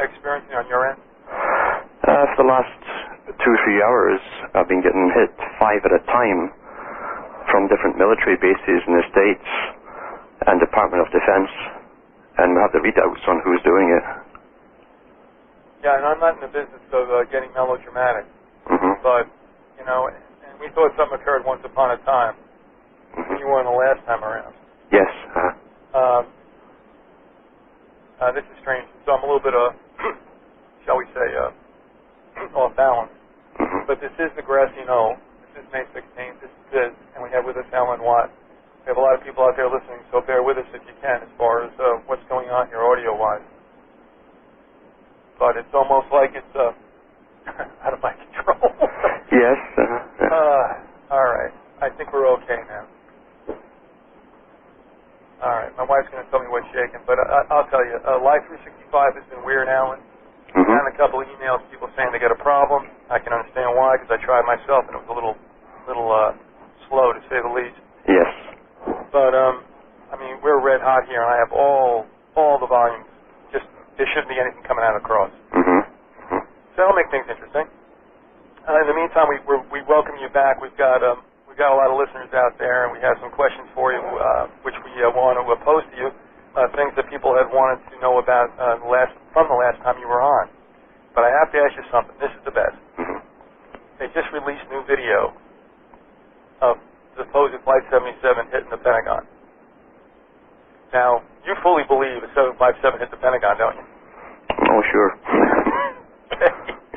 experiencing on your end? For the last 2-3 hours, I've been getting hit 5 at a time from different military bases in the States and Department of Defense, and we have the readouts on who's doing it. Yeah, and I'm not in the business of getting melodramatic, but, you know, and we thought something occurred once upon a time. You weren't the last time around. Yes. This is strange, so I'm a little bit, shall we say, off balance. But this is the Grassy Knoll. This is May 16th. This is Viz, and we have with us Alan Watt. We have a lot of people out there listening, so bear with us if you can as far as what's going on here audio-wise. But it's almost like it's out of my control. Yes. All right. I think we're okay now. All right. My wife's going to tell me what's shaking, but I'll tell you. Live 365 has been weird, Alan. I had a couple of emails, people saying they got a problem. I can understand why, because I tried myself, and it was a little slow, to say the least. Yes. But, I mean, we're red hot here, and I have all the volumes. Just, there shouldn't be anything coming out across. So that'll make things interesting. In the meantime, we welcome you back. We've got a lot of listeners out there, and we have some questions for you, which we want to pose to you. Things that people have wanted to know about from the last time you were on. But I have to ask you something. This is the best. They just released new video of the supposed Flight 77 hitting the Pentagon. Now, you fully believe a 757 hit the Pentagon, don't you? Oh, sure.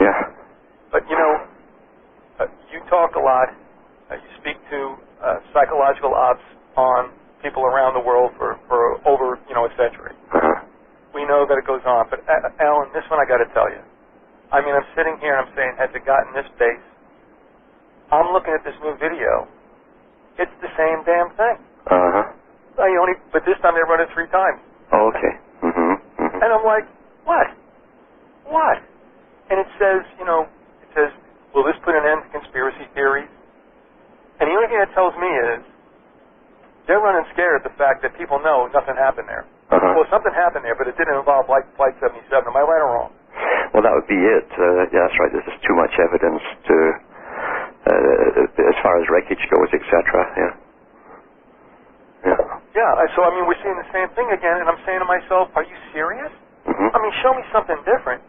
Yeah. But, you know, you talk a lot. You speak to psychological ops on people around the world for over, a century. We know that it goes on. But, Alan, this one I got to tell you. I mean, I'm sitting here and I'm saying, has it gotten this base? I'm looking at this new video. It's the same damn thing. But this time they run it 3 times. Oh, okay. And I'm like, what? And it says, will this put an end to conspiracy theories? And the only thing that tells me is, they're running scared at the fact that people know nothing happened there. Well, something happened there, but it didn't involve Flight 77. Am I right or wrong? Well, that would be it. Yeah, that's right. There's just too much evidence to, as far as wreckage goes, etc. Yeah. So, I mean, we're seeing the same thing again, and I'm saying to myself, are you serious? I mean, show me something different.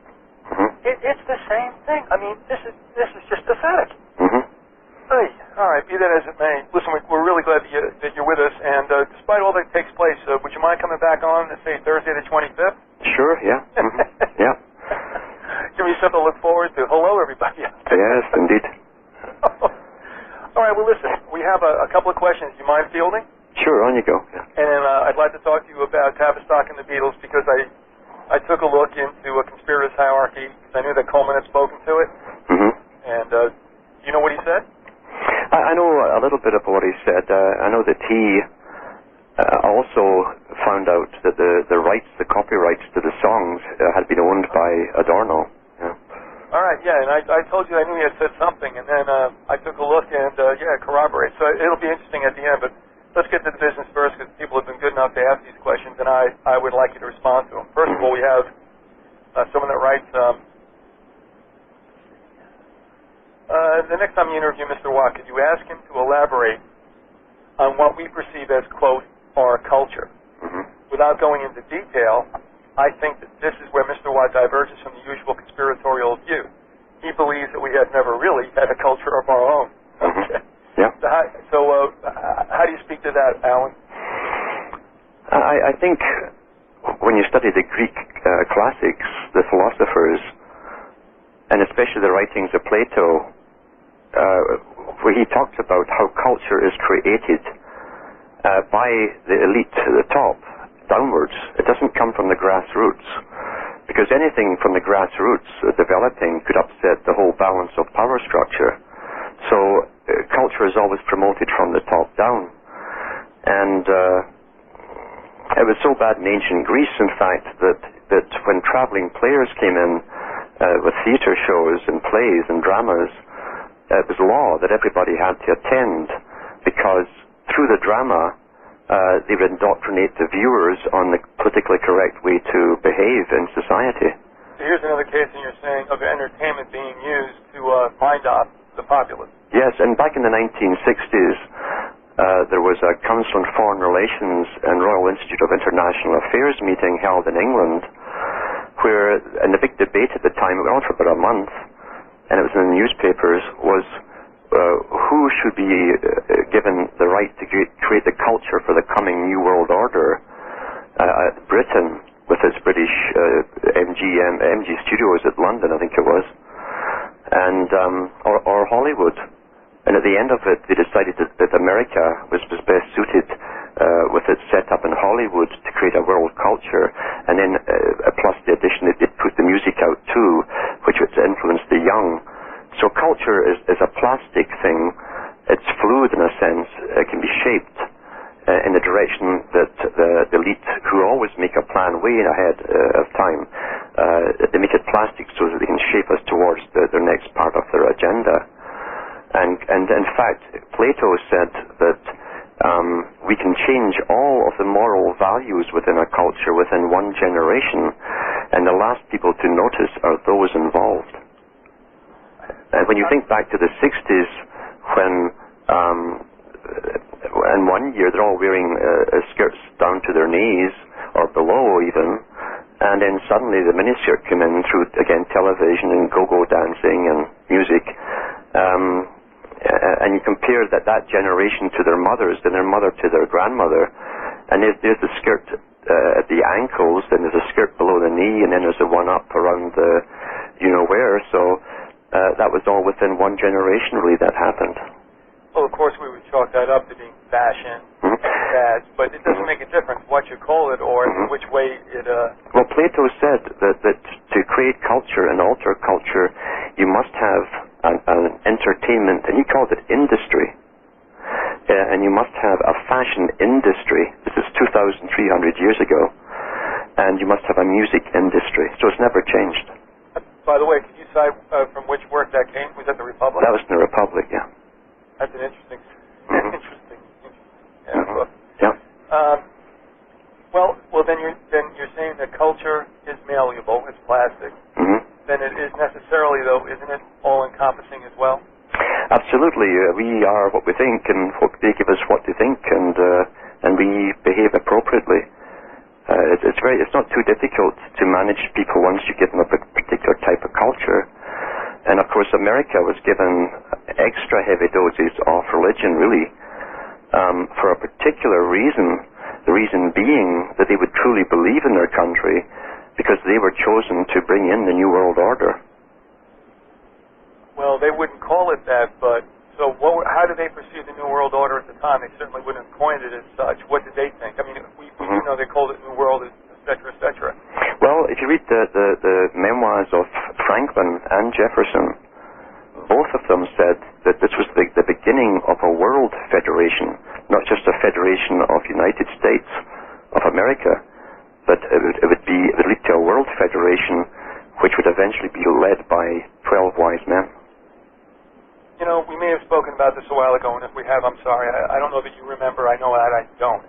It's the same thing. I mean, this is just pathetic. Hey, all right, be that as it may. Listen, we're really glad that you're with us, and despite all that takes place, would you mind coming back on, say, Thursday the 25th? Sure, yeah. Yeah. Give me something to look forward to. Hello, everybody. Yes, indeed. All right, well, listen, we have a couple of questions. Do you mind fielding? Sure, on you go. Yeah. And I'd like to talk to you about Tavistock and the Beatles, because I took a look into a conspirator's hierarchy, because I knew that Coleman had spoken to it. And you know what he said? I know a little bit of what he said. I know that he also found out that the copyrights to the songs had been owned by Adorno. Yeah. All right, yeah, and I told you I knew he had said something, and then I took a look and, it corroborates. So it'll be interesting at the end, but let's get to the business first, because people have been good enough to ask these questions, and I would like you to respond to them. First of all, we have someone that writes, the next time you interview Mr. Watt, could you ask him to elaborate on what we perceive as, quote, our culture? Without going into detail, I think that this is where Mr. Watt diverges from the usual conspiratorial view. He believes that we have never really had a culture of our own. Okay. Yeah. So how do you speak to that, Alan? I think when you study the Greek classics, the philosophers, and especially the writings of Plato, where he talks about how culture is created by the elite at the top, downwards. It doesn't come from the grassroots, because anything from the grassroots developing could upset the whole balance of power structure. So culture is always promoted from the top down. And it was so bad in ancient Greece, in fact, that when traveling players came in with theater shows and plays and dramas, it was law that everybody had to attend, because through the drama they would indoctrinate the viewers on the politically correct way to behave in society. So here's another case, and you're saying, of entertainment being used to mind-off the populace. Yes, and back in the 1960s, there was a Council on Foreign Relations and Royal Institute of International Affairs meeting held in England, where, and the big debate at the time, it went on for about a month, and it was in the newspapers, was who should be given the right to create the culture for the coming New World Order. Britain, with its British MG Studios at London, I think it was, and or Hollywood. And at the end of it, they decided that America was best suited with its setup in Hollywood to create a world culture, and then plus the addition that they put the music out too, which would influence the young. So culture is a plastic thing. It's fluid in a sense. It can be shaped in the direction that the elite, who always make a plan way ahead of time, they make it plastic so that they can shape us towards their next part of their agenda. And in fact, Plato said that we can change all of the moral values within a culture within one generation, and the last people to notice are those involved. And when you think back to the 60s, when in one year they're all wearing skirts down to their knees, or below even, and then suddenly the miniskirt came in through, again, television and go-go dancing and music. And you compare that generation to their mothers, and their mother to their grandmother, and there's the skirt at the ankles, then there's a skirt below the knee, and then there's a one up around the you-know-where. So that was all within one generation, really, that happened. Well, of course, we would chalk that up to being fashion and fads, but it doesn't make a difference what you call it or which way it... Well, Plato said that to create culture and alter culture, you must have an entertainment, and he called it industry. And you must have a fashion industry. This is 2,300 years ago. And you must have a music industry. So it's never changed. By the way, could you cite from which work that came? Was that the Republic? That was in the Republic, yeah. That's an interesting, interesting. Yeah. Well, then you're saying that culture is malleable, it's plastic. Then it is necessarily, though, isn't it, all-encompassing as well? Absolutely. We are what we think, and they give us what they think, and we behave appropriately. It's not too difficult to manage people once you give them a particular type of culture. And of course, America was given extra heavy doses of religion, really, for a particular reason. The reason being that they would truly believe in their country, because they were chosen to bring in the New World Order. Well, they wouldn't call it that, but so how did they perceive the New World Order at the time? They certainly wouldn't have coined it as such. What did they think? I mean, we do know they called it New World, et cetera, et cetera. Well, if you read the memoirs of Franklin and Jefferson, both of them said that this was the beginning of a world federation, not just a federation of United States of America, but it would lead to a world federation which would eventually be led by 12 wise men. You know, we may have spoken about this a while ago, and if we have, I'm sorry. I don't know that you remember. I know that I don't.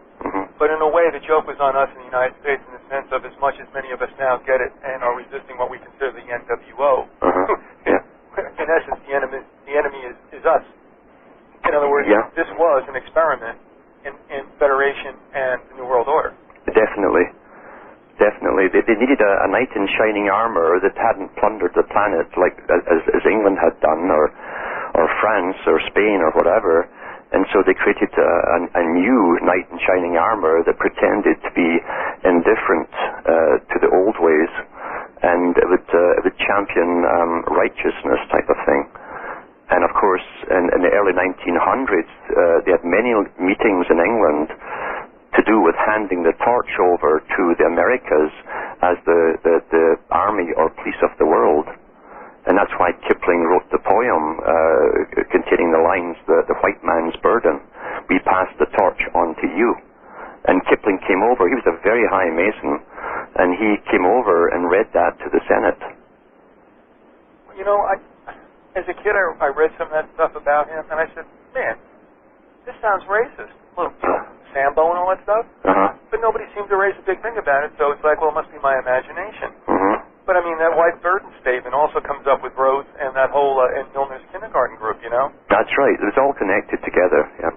But in a way, the joke was on us in the United States in the sense of as much as many of us now get it and are resisting what we consider the NWO. Yeah. In essence, the enemy is us. In other words, this was an experiment in Federation and the New World Order. Definitely. They needed a knight in shining armor that hadn't plundered the planet like as England had done, or France or Spain or whatever. And so they created a new knight in shining armor that pretended to be indifferent to the old ways, and it would champion righteousness type of thing. And of course, in the early 1900s, they had many meetings in England to do with handing the torch over to the Americas as the army or police of the world. And that's why Kipling wrote the poem containing the lines, the white man's burden. We pass the torch on to you. And Kipling came over. He was a very high Mason, and he came over and read that to the Senate. You know, as a kid, I read some of that stuff about him, and I said, man, this sounds racist. Look, Sambo and all that stuff. But nobody seemed to raise a big thing about it, so it's like, well, it must be my imagination. But I mean, that statement also comes up with Rhodes and that whole and Milner's kindergarten group, you know? That's right. It was all connected together, yeah.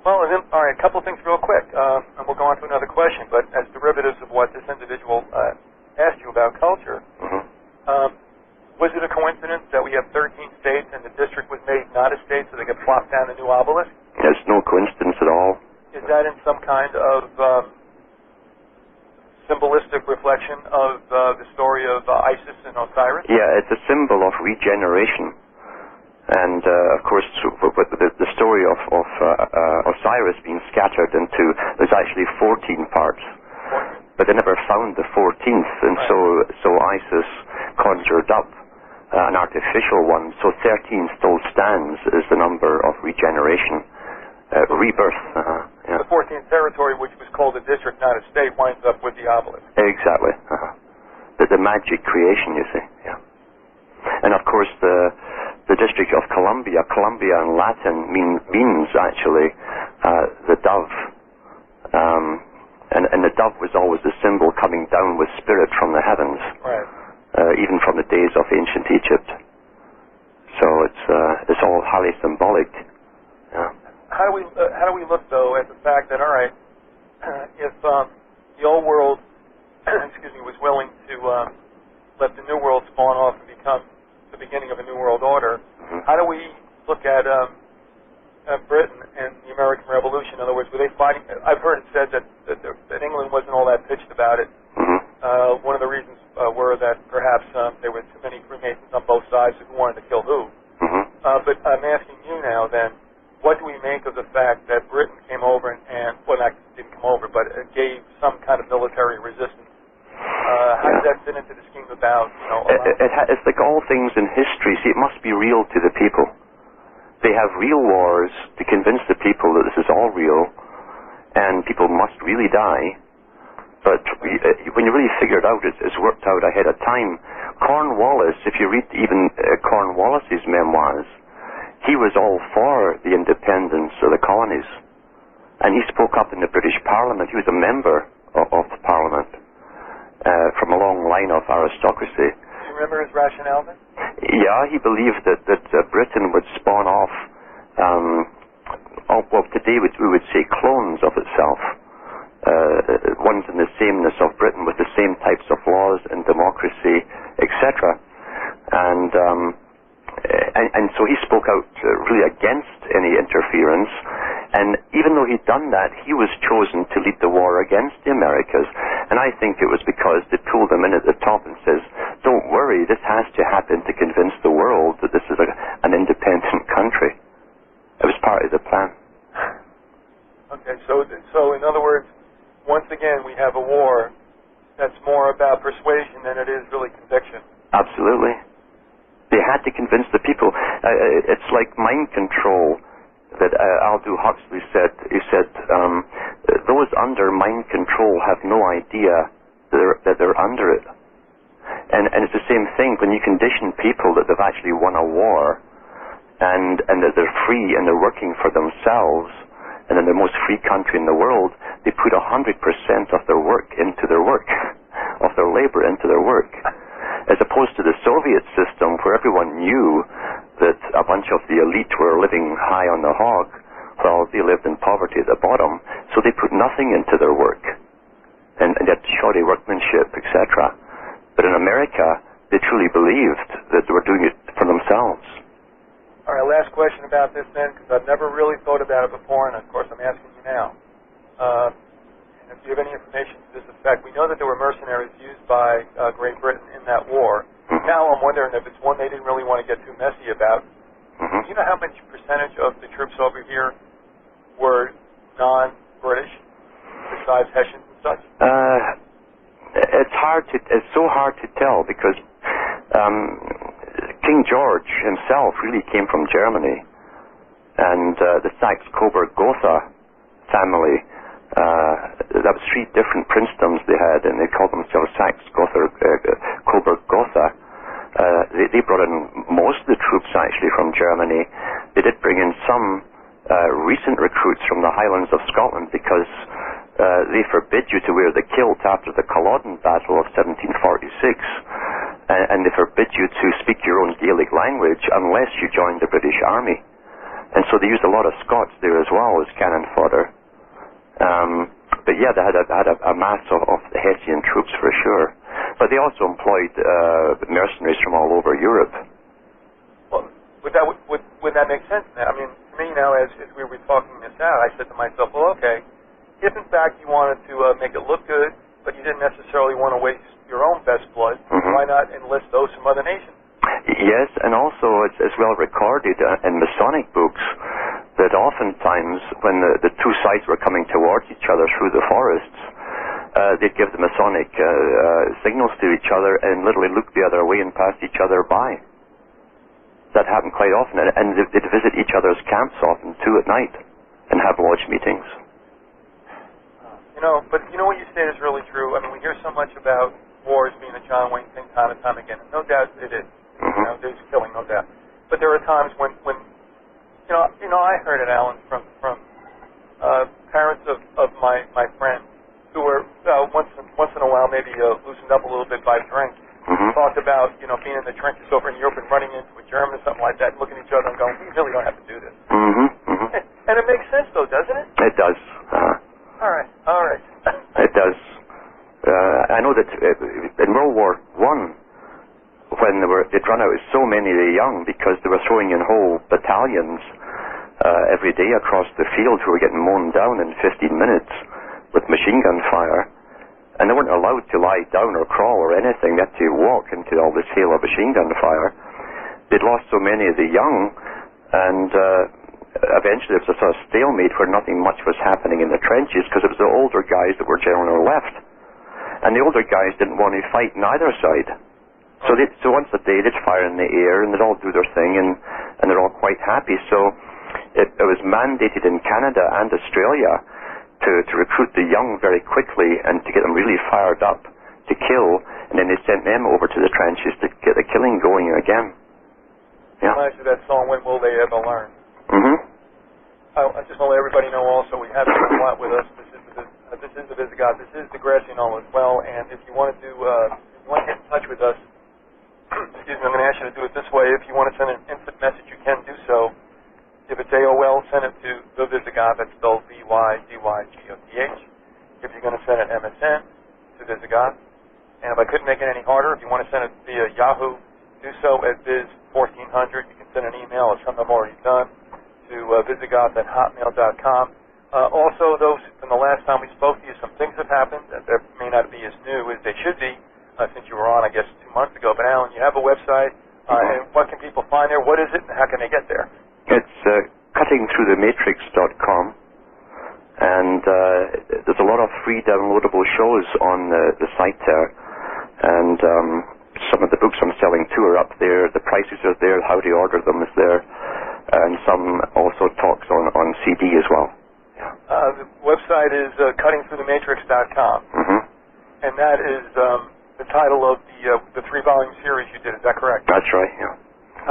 Well, and then, all right, a couple of things real quick, and we'll go on to another question, but as derivatives of what this individual asked you about culture, was it a coincidence that we have 13 states and the district was made not a state so they could plop down a new obelisk? There's no coincidence at all. Is that in some kind of symbolistic reflection of the story of Isis and Osiris? Yeah, it's a symbol of regeneration. And, of course, the story of Osiris being scattered into, there's actually 14 parts. But they never found the 14th, and so Isis conjured up an artificial one. So 13 still stands as the number of regeneration, rebirth. Yeah. The 14th territory, which was called a district, not a state, winds up with the obelisk. Exactly. The magic creation, you see. Yeah. And of course, the District of Columbia in Latin means actually the dove. And the dove was always the symbol coming down with spirit from the heavens. Right. Even from the days of ancient Egypt. So it's all highly symbolic. Yeah. How do we look though at the fact that, all right, if the old world, was willing to let the new world spawn off and become the beginning of a new world order, how do we look at Britain and the American Revolution? In other words, were they fighting? I've heard it said that England wasn't all that pitched about it. One of the reasons were that perhaps there were too many Freemasons on both sides who wanted to kill who. But I'm asking you now then, what do we make of the fact that Britain came over and well, not didn't come over, but gave some kind of military resistance? How does that fit into the scheme about, it's like all things in history. See, it must be real to the people. They have real wars to convince the people that this is all real, and people must really die. But when you really figure it out, it's worked out ahead of time. Cornwallis, if you read even Cornwallis's memoirs, he was all for the independence of the colonies. And he spoke up in the British Parliament. He was a member of the Parliament from a long line of aristocracy. Do you remember his rationale then? Yeah, he believed that Britain would spawn off, well, today we would say clones of itself. Ones in the sameness of Britain with the same types of laws and democracy, etc. And so he spoke out really against any interference. And even though he'd done that, he was chosen to lead the war against the Americas. And I think it was because they pulled him in at the top and says, don't worry, this has to happen to convince the world that this is an independent country. It was part of the plan. Okay, so in other words, once again, we have a war that's more about persuasion than it is really conviction. Absolutely. They had to convince the people. It's like mind control that Aldous Huxley said. He said, those under mind control have no idea that they're under it. And it's the same thing when you condition people that they've actually won a war and that they're free and they're working for themselves, and in the most free country in the world, they put 100% of their work into their work, of their labor into their work. As opposed to the Soviet system where everyone knew that a bunch of the elite were living high on the hog while they lived in poverty at the bottom, so they put nothing into their work and they had shoddy workmanship, etc. But in America, they truly believed that they were doing it for themselves. All right, last question about this then, because I've never really thought about it before, and of course I'm asking you now. If you have any information to this effect, we know that there were mercenaries used by Great Britain in that war. Now I'm wondering if it's one they didn't really want to get too messy about. Do you know how much percentage of the troops over here were non-British, besides Hessians and such? It's so hard to tell because King George himself really came from Germany, and the Saxe-Coburg-Gotha family. That was 3 different princedoms they had, and they called themselves Saxe-Coburg-Gotha. They brought in most of the troops actually from Germany. They did bring in some recent recruits from the Highlands of Scotland because they forbid you to wear the kilt after the Culloden Battle of 1746. and they forbid you to speak your own Gaelic language unless you join the British Army. And so they used a lot of Scots there as well as cannon fodder. But yeah, they had a mass of the Hessian troops for sure. But they also employed mercenaries from all over Europe. Well, would that make sense now? I mean, to me now, as we were talking this out, I said to myself, well, okay, if in fact you wanted to make it look good, but you didn't necessarily want to waste your own best blood, why not enlist those from other nations? Yes, and also it's well recorded in Masonic books that oftentimes when the two sides were coming towards each other through the forests, they'd give the Masonic signals to each other and literally look the other way and pass each other by. That happened quite often, and they'd visit each other's camps often too at night and have lodge meetings. But you know what you say is really true. I mean, we hear so much about wars being a John Wayne thing time and time again, and no doubt it is. There's killing, no doubt. But there are times when I heard it, Alan, from parents of my friends who were once in a while maybe loosened up a little bit by drink. Talked about being in the trenches over in Europe and running into a German or something like that, and looking at each other and going, we really don't have to do this. And it makes sense, though, doesn't it? It does. All right. It does. I know that in World War I, when they'd run out so many of the young because they were throwing in whole battalions every day across the field who were getting mown down in 15 minutes with machine gun fire, and they weren't allowed to lie down or crawl or anything. They had to walk into all this hail of machine gun fire. They'd lost so many of the young, and eventually there was a sort of stalemate where nothing much was happening in the trenches because it was the older guys that were generally left. And the older guys didn't want to fight on either side. So once a day they'd fire in the air and they'd all do their thing and they're all quite happy. So it was mandated in Canada and Australia to recruit the young very quickly and to get them really fired up to kill, and then they sent them over to the trenches to get the killing going again. Yeah. Reminds me of that song, When Will They Ever Learn? I just want to let everybody know also we have a lot with us. This is the Vyzygoth. This is the Grassy Knoll as well. And if you want to get in touch with us, excuse me, I'm going to ask you to do it this way. If you want to send an instant message, you can do so. If it's AOL, send it to the Vyzygoth. That's spelled VYZYGOTH. If you're going to send it MSN, to Vyzygoth. And if I couldn't make it any harder, if you want to send it via Yahoo, do so at Viz1400. You can send an email, or something I've already done, to Vyzygoth@hotmail.com. Also, those from the last time we spoke to you, some things have happened that may not be as new as they should be since you were on, I guess, 2 months ago. But Alan, you have a website, and what can people find there? What is it, and how can they get there? It's cuttingthroughthematrix.com, and there's a lot of free downloadable shows on the site there, and some of the books I'm selling too are up there. The prices are there. How to order them is there, and some also talks on CD as well. The website is cuttingthroughthematrix.com, and that is the title of the 3-volume series you did. Is that correct? That's right. Yeah.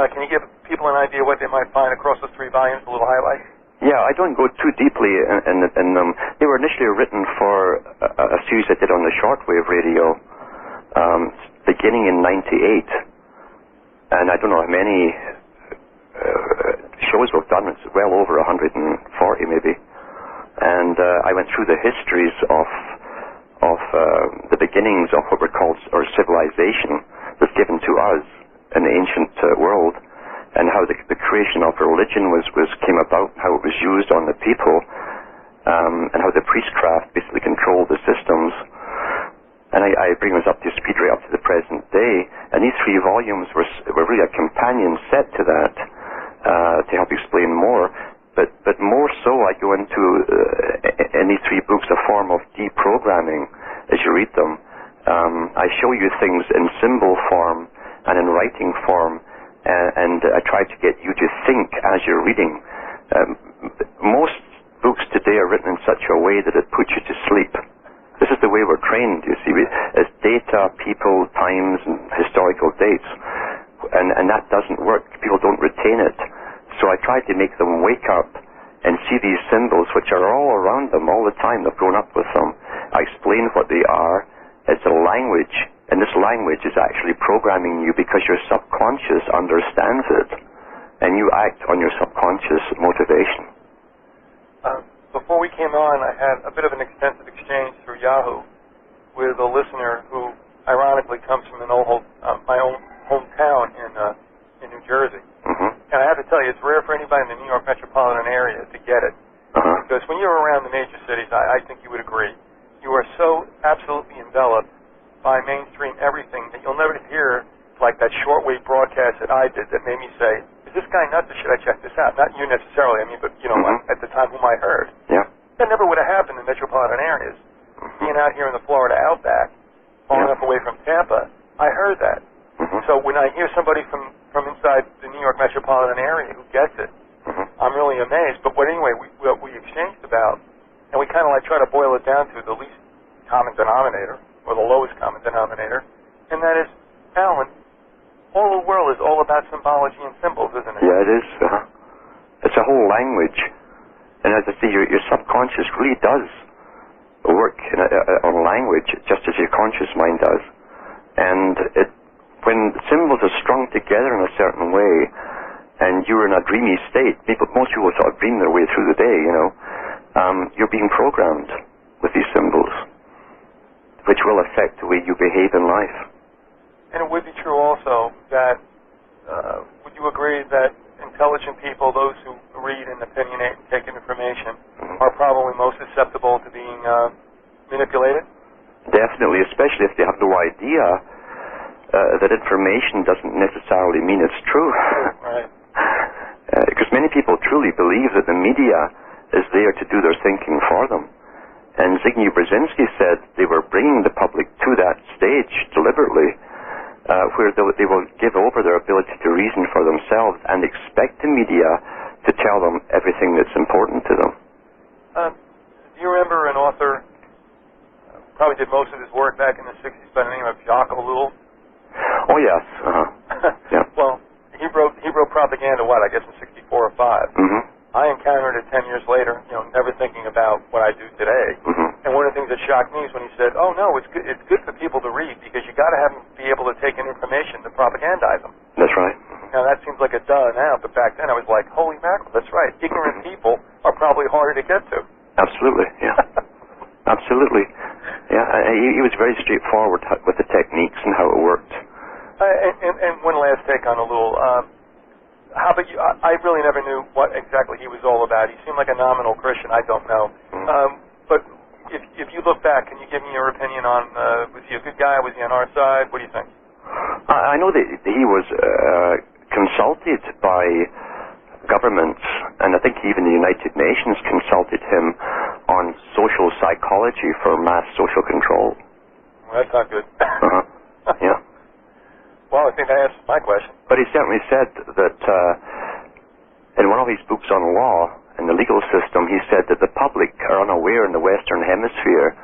Can you give people an idea what they might find across those 3 volumes? A little highlight. Yeah, I don't go too deeply in them. They were initially written for a series I did on the shortwave radio, beginning in '98, and I don't know how many shows we've done. It's well over 140 maybe. And I went through the histories of the beginnings of what were called our civilization was given to us in the ancient world, and how the creation of religion came about, how it was used on the people, and how the priestcraft basically controlled the systems. And I bring this up to speed right up to the present day. And these 3 volumes were really a companion set to that to help explain more. But more so, I go into in these 3 books a form of deprogramming as you read them. I show you things in symbol form and in writing form, and I try to get you to think as you're reading. Most books today are written in such a way that it puts you to sleep. This is the way we're trained, you see. It's data, people, times, and historical dates. And that doesn't work. People don't retain it. So I try to make them wake up and see these symbols, which are all around them all the time. They've grown up with them. I explain what they are. It's a language. And this language is actually programming you because your subconscious understands it, and you act on your subconscious motivation. Before we came on, I had a bit of an extensive exchange through Yahoo with a listener who, ironically, comes from my own hometown in New Jersey. And I have to tell you, it's rare for anybody in the New York metropolitan area to get it. Because when you're around the major cities, I think you would agree, you are so absolutely enveloped by mainstream everything that you'll never hear like that shortwave broadcast that I did that made me say, is this guy nuts or should I check this out? Not you necessarily, I mean, but, at the time whom I heard. Yeah. That never would have happened in metropolitan areas. Being out here in the Florida Outback, far enough away from Tampa, I heard that. So when I hear somebody from inside the New York metropolitan area who gets it, I'm really amazed. But anyway, what we exchanged about, and we kind of like try to boil it down to the least common denominator, or the lowest common denominator, and that is, Alan, all the world is all about symbology and symbols, isn't it? Yeah, it is. It's a whole language. And as I say, your subconscious really does work on language just as your conscious mind does. And when symbols are strung together in a certain way, and you're in a dreamy state, most people sort of dream their way through the day, you're being programmed with these symbols, which will affect the way you behave in life. And it would be true also that, would you agree that intelligent people, those who read and opinionate and take in information, are probably most susceptible to being manipulated? Definitely, especially if they have no idea that information doesn't necessarily mean it's true. Right. Because many people truly believe that the media is there to do their thinking for them. And Zbigniew Brzezinski said they were bringing the public to that stage deliberately, where they will give over their ability to reason for themselves and expect the media to tell them everything that's important to them. Do you remember an author, probably did most of his work back in the 60s by the name of Jacques Ellul? Oh, yes. Yeah. Well, he wrote propaganda, I guess in 64 or 5. I encountered it 10 years later, never thinking about what I do today. And one of the things that shocked me is when he said, "Oh no, it's good for people to read because you got to have them be able to take in information to propagandize them." That's right. Now that seems like a duh now, but back then I was like, "Holy mackerel, that's right. Ignorant people are probably harder to get to." Absolutely. Yeah. Absolutely. Yeah. He was very straightforward with the techniques and how it worked. And one last take on Ellul. How about you? I really never knew what exactly he was all about. He seemed like a nominal Christian. I don't know. But if you look back, can you give me your opinion on, was he a good guy? Was he on our side? What do you think? I know that he was consulted by governments, and I think even the United Nations consulted him on social psychology for mass social control. Well, that's not good. Yeah. Well, I think I answered my question. But he certainly said that in one of his books on law and the legal system, he said that the public are unaware in the Western Hemisphere,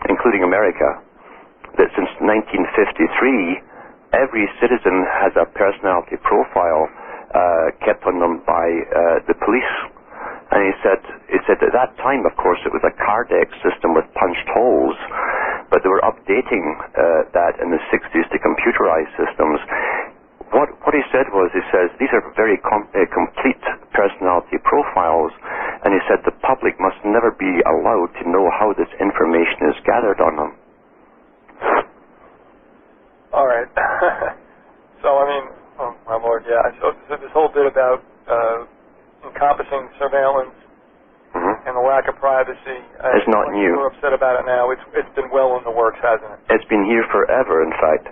including America, that since 1953, every citizen has a personality profile kept on them by the police. And he said at that time, of course, it was a Cardex system with punched holes, but they were updating that in the 60s to computerized systems. What he said was, he says, these are very complete personality profiles, and he said the public must never be allowed to know how this information is gathered on them. All right. So, I mean, oh my Lord, yeah. So this whole bit about encompassing surveillance and the lack of privacy. It's not new. We're upset about it now. It's been well in the works, hasn't it? It's been here forever, in fact.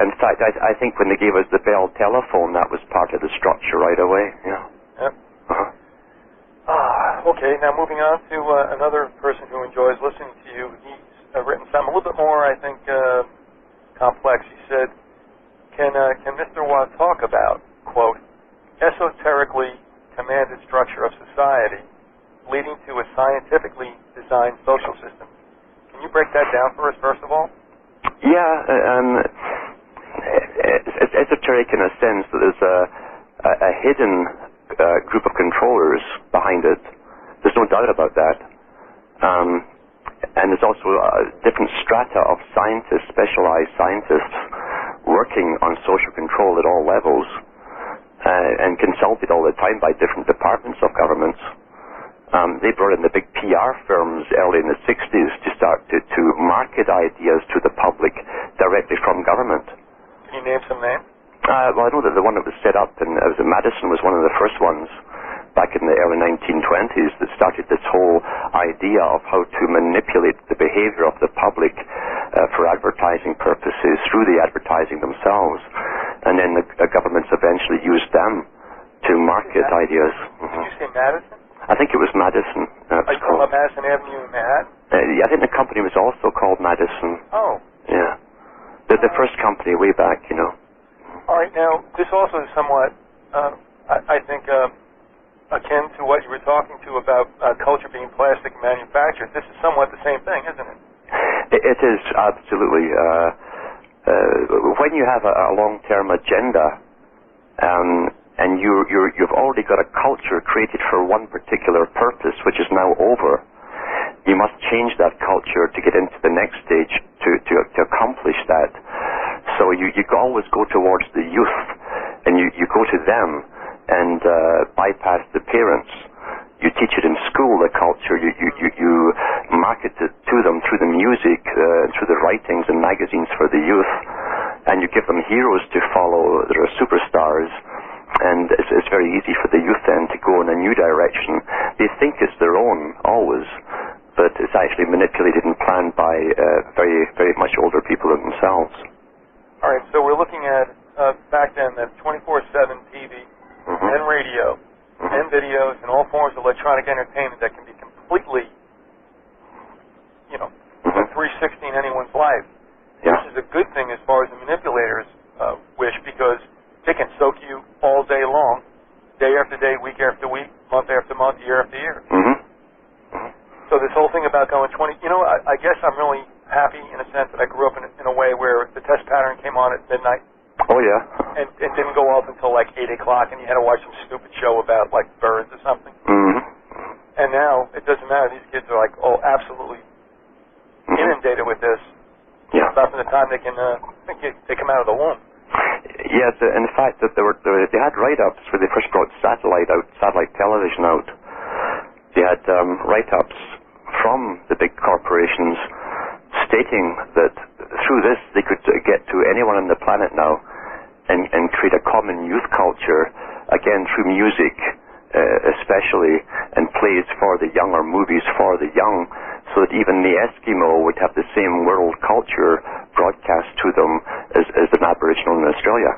In fact, I think when they gave us the Bell telephone, that was part of the structure right away. Yeah. Yep. Okay, now moving on to another person who enjoys listening to you. He's written something a little bit more, I think, complex. He said, can Mr. Watt talk about, quote, esoterically commanded structure of society leading to a scientifically designed social system? Can you break that down for us, first of all? Yeah, it's esoteric in a sense that there's a hidden group of controllers behind it. There's no doubt about that. And there's also different strata of scientists, specialized scientists, working on social control at all levels, and consulted all the time by different departments of governments. They brought in the big PR firms early in the 60s to start to market ideas to the public directly from government. Can you name some names? Well, I know that the one that was set up, and Madison was one of the first ones back in the early 1920s that started this whole idea of how to manipulate the behavior of the public for advertising purposes through the advertising themselves. And then the governments eventually used them to market ideas. Did you say Madison? I think it was Madison. Are you talking about Madison Avenue in Manhattan? I think the company was also called Madison. Oh. Yeah. The first company way back, you know. All right. Now, this also is somewhat, I think, akin to what you were talking to about culture being plastic manufactured. This is somewhat the same thing, isn't it? It is, absolutely. When you have a long-term agenda, and you've already got a culture created for one particular purpose, which is now over, you must change that culture to get into the next stage to accomplish that. So you always go towards the youth, and you go to them and bypass the parents. You teach it in school, the culture. You market it to them through the music, through the writings and magazines for the youth, and you give them heroes to follow that are superstars. And it's very easy for the youth then to go in a new direction. They think it's their own, always, but it's actually manipulated and planned by very, very much older people than themselves. All right, so we're looking at, back then, that 24/7 TV and radio and videos and all forms of electronic entertainment that can be completely, 360 in anyone's life. Yeah. Which is a good thing as far as the manipulators wish, because they can soak you all day long, day after day, week after week, month after month, year after year. So this whole thing about going 20, I guess I'm really happy in a sense that I grew up in a way where the test pattern came on at midnight. Oh, yeah. And it didn't go off until like 8 o'clock, and you had to watch some stupid show about like birds or something. And now it doesn't matter. These kids are like, absolutely inundated with this. Yeah. About from the time they can they come out of the womb. Yes, and the fact that they had write-ups when they first brought satellite television out. They had write-ups from the big corporations stating that through this they could get to anyone on the planet now and create a common youth culture, again through music especially, and plays for the young or movies for the young, so that even the Eskimo would have the same world culture broadcast to them as an Aboriginal in Australia.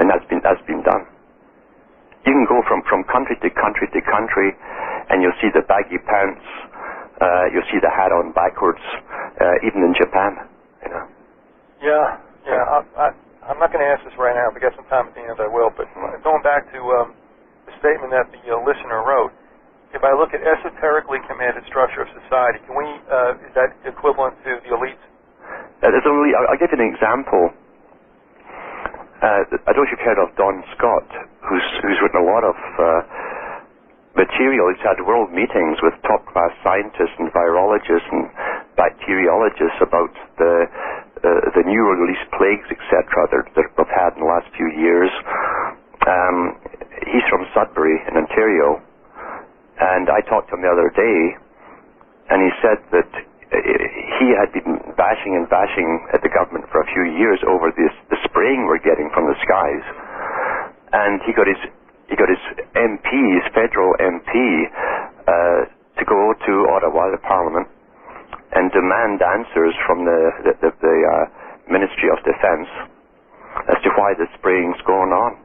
And that's been done. You can go from country to country to country, and you'll see the baggy pants, you'll see the hat on backwards, even in Japan. Yeah. I'm not going to ask this right now. If I get some time at the end, I will. But going back to the statement that the listener wrote, if I look at esoterically commanded structure of society, is that equivalent to the elites? I'll give you an example. I don't know if you've heard of Don Scott, who's written a lot of material. He's had world meetings with top-class scientists and virologists and bacteriologists about the new release plagues, etc., that we've had in the last few years. He's from Sudbury in Ontario, and I talked to him the other day, and he said that he had been bashing at the government for a few years over the spraying we're getting from the skies, and he got his MP, his federal MP, to go to Ottawa, the Parliament, and demand answers from the Ministry of Defence as to why the spraying's going on.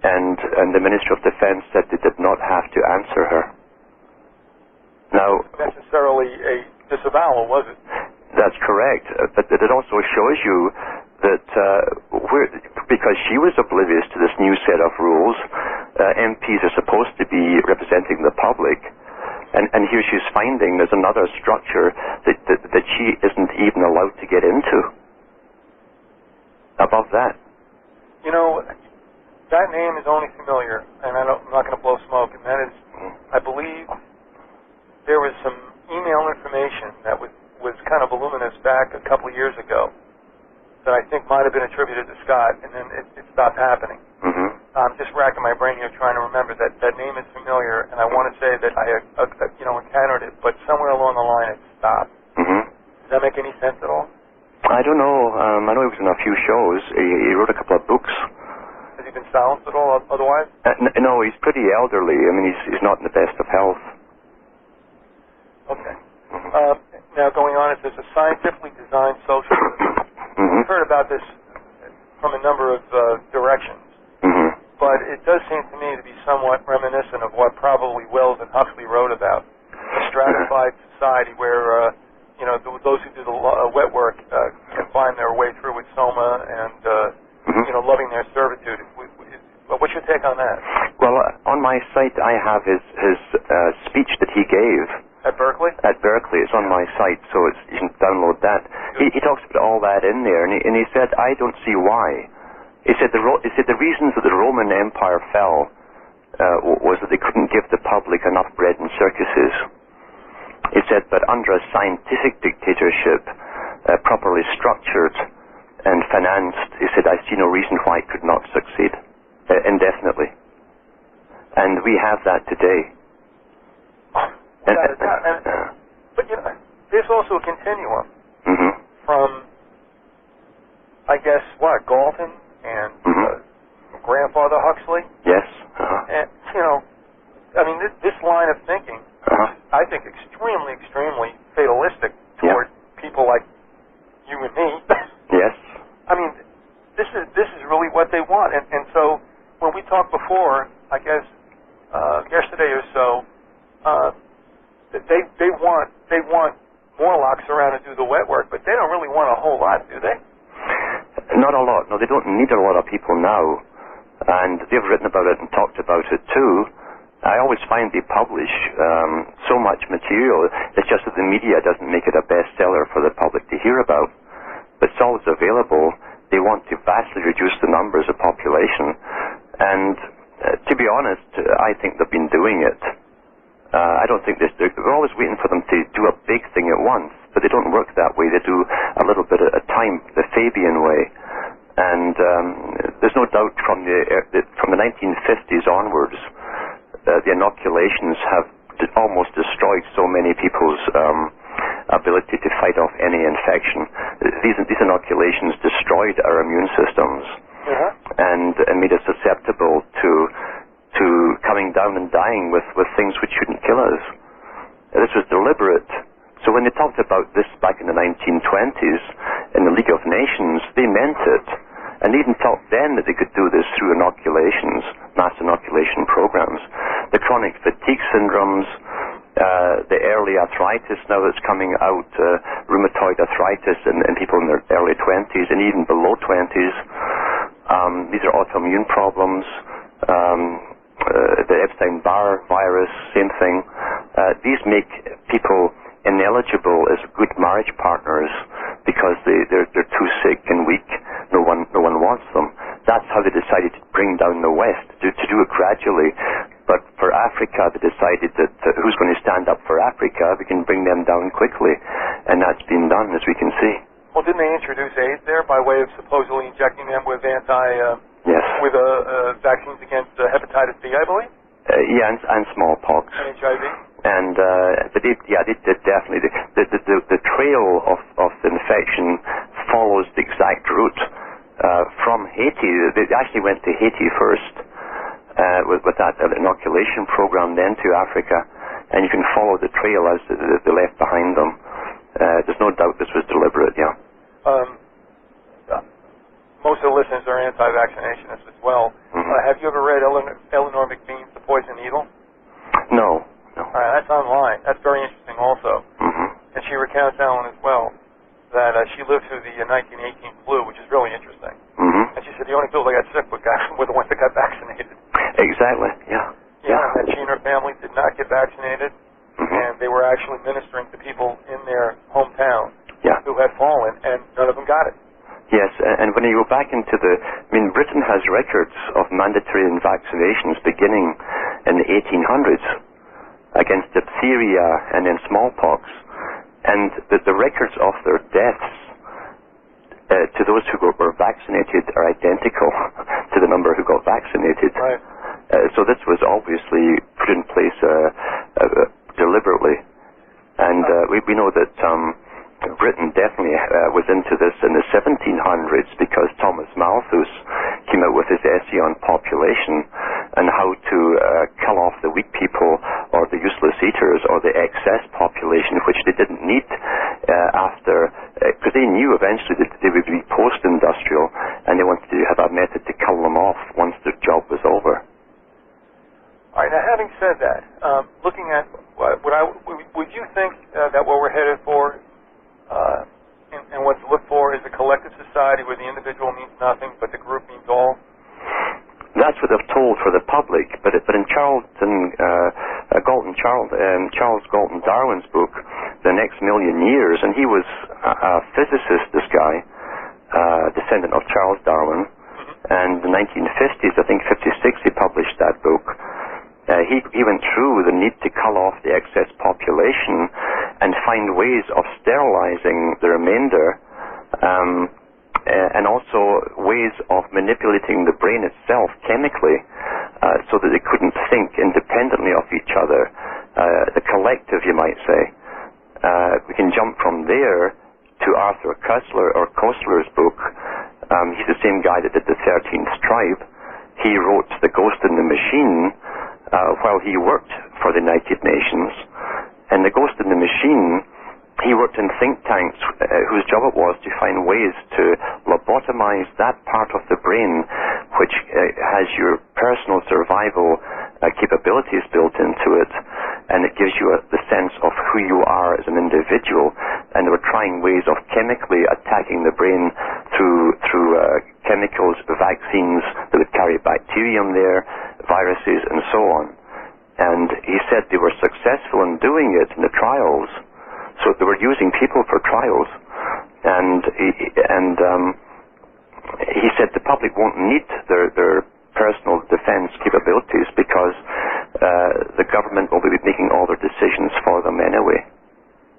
And the Ministry of Defence said they did not have to answer her. Now, necessarily a disavowal, was it? That's correct, but it also shows you that because she was oblivious to this new set of rules, MPs are supposed to be representing the public, and here she's finding there's another structure that she isn't even allowed to get into. Above that. That name is only familiar, and I'm not going to blow smoke, and that is, I believe there was some email information that was kind of voluminous back a couple of years ago that I think might have been attributed to Scott, and then it stopped happening. Mm-hmm. I'm just racking my brain here trying to remember that name is familiar, and I want to say that I encountered it, but somewhere along the line it stopped. Mm-hmm. Does that make any sense at all? I don't know. I know he was in a few shows. He wrote a couple of books. Has he been silenced at all otherwise? No, he's pretty elderly. I mean, he's not in the best of health. Okay. Now, going on, it says a scientifically designed socialism. Mm-hmm. We've heard about this from a number of directions, mm-hmm. but it does seem to me to be somewhat reminiscent of what probably Wells and Huxley wrote about, a stratified society where those who do the wet work can find their way through with soma and mm-hmm. Loving their servitude. What's your take on that? Well, on my site I have his speech that he gave. At Berkeley? At Berkeley. It's on my site, so you can download that. He talks about all that in there, and he said, I don't see why. He said the reasons that the Roman Empire fell was that they couldn't give the public enough bread and circuses. He said, but under a scientific dictatorship, properly structured and financed, he said, I see no reason why it could not succeed indefinitely. And we have that today. But there's also a continuum mm-hmm. from, I guess, Galton and mm-hmm. Grandfather Huxley. Yes. Uh-huh. And this line of thinking, uh-huh. I think, extremely, extremely fatalistic toward people like you and me. Yes. I mean, this is really what they want, and so when we talked before, I guess yesterday or so. They want Morlocks around to do the wet work, but they don't really want a whole lot, do they? Not a lot. No, they don't need a lot of people now, and they've written about it and talked about it too. I always find they publish so much material. It's just that the media doesn't make it a bestseller for the public to hear about. But it's always available. They want to vastly reduce the numbers of population, and to be honest, I think they've been doing it. I don't think we're always waiting for them to do a big thing at once, but they don't work that way. They do a little bit at a time, the Fabian way. And there's no doubt from the 1950s onwards, the inoculations have almost destroyed so many people's ability to fight off any infection. These inoculations destroyed our immune systems and made us susceptible to coming down and dying with things which shouldn't kill us. This was deliberate. So when they talked about this back in the 1920s in the League of Nations, they meant it. And they even thought then that they could do this through inoculations, mass inoculation programs. The chronic fatigue syndromes, the early arthritis now that's coming out, rheumatoid arthritis in people in their early 20s and even below 20s. These are autoimmune problems. The Epstein-Barr virus, same thing. These make people ineligible as good marriage partners because they're too sick and weak. No one wants them. That's how they decided to bring down the West, to do it gradually. But for Africa, they decided that who's going to stand up for Africa, we can bring them down quickly. And that's been done, as we can see. Well, didn't they introduce AIDS there by way of supposedly injecting them with Yes. With vaccines against hepatitis B, I believe? Yeah, and smallpox. And HIV? And but they did definitely. The trail of the infection follows the exact route from Haiti. They actually went to Haiti first with that inoculation program, then to Africa, and you can follow the trail as they left behind them. There's no doubt this was deliberate. Yeah. Most of the listeners are anti-vaccinationists as well. Have you ever read Eleanor McBean's The Poison Needle? No. All right, that's online. That's very interesting also. And she recounts, Alan, as well, that she lived through the 1918 flu, which is really interesting. And she said the only people that got sick were the ones that got vaccinated. Exactly, yeah. Yeah, and she and her family did not get vaccinated, and they were actually ministering to people in their hometown who had fallen, and none of them got it. Yes, and when you go back into Britain has records of mandatory vaccinations beginning in the 1800s. against diphtheria and then smallpox. And the records of their deaths to those who were vaccinated are identical to the number who got vaccinated. Right. So this was obviously put in place deliberately. And we know that Britain definitely was into this in the 1700s because Thomas Malthus came out with his essay on population and how to kill off the weak people or the useless eaters or the excess population, which they didn't need after, because they knew eventually that they would be post-industrial, and they wanted to have a method to kill them off once their job was over. All right, now having said that, looking at would you think that what we're headed for and what to look for is a collective society where the individual means nothing but the group means all? That's what they've told for the public, but in Charles Galton Darwin's book, The Next Million Years, and he was a physicist, this guy, descendant of Charles Darwin, and in the 1950s, I think 56, he published that book. He went through the need to cull off the excess population and find ways of sterilizing the remainder, and also ways of manipulating the brain itself chemically so that they couldn't think independently of each other. The collective, you might say. We can jump from there to Arthur Koestler's book. He's the same guy that did the 13th Tribe. He wrote The Ghost in the Machine while he worked for the United Nations. And The Ghost in the Machine, he worked in think tanks whose job it was to find ways to lobotomize that part of the brain which has your personal survival capabilities built into it, and it gives you the sense of who you are as an individual. And they were trying ways of chemically attacking the brain through chemicals, vaccines that would carry bacterium there, viruses, and so on. And he said they were successful in doing it in the trials. So they were using people for trials, and he said the public won't need their personal defense capabilities because the government will be making all their decisions for them anyway.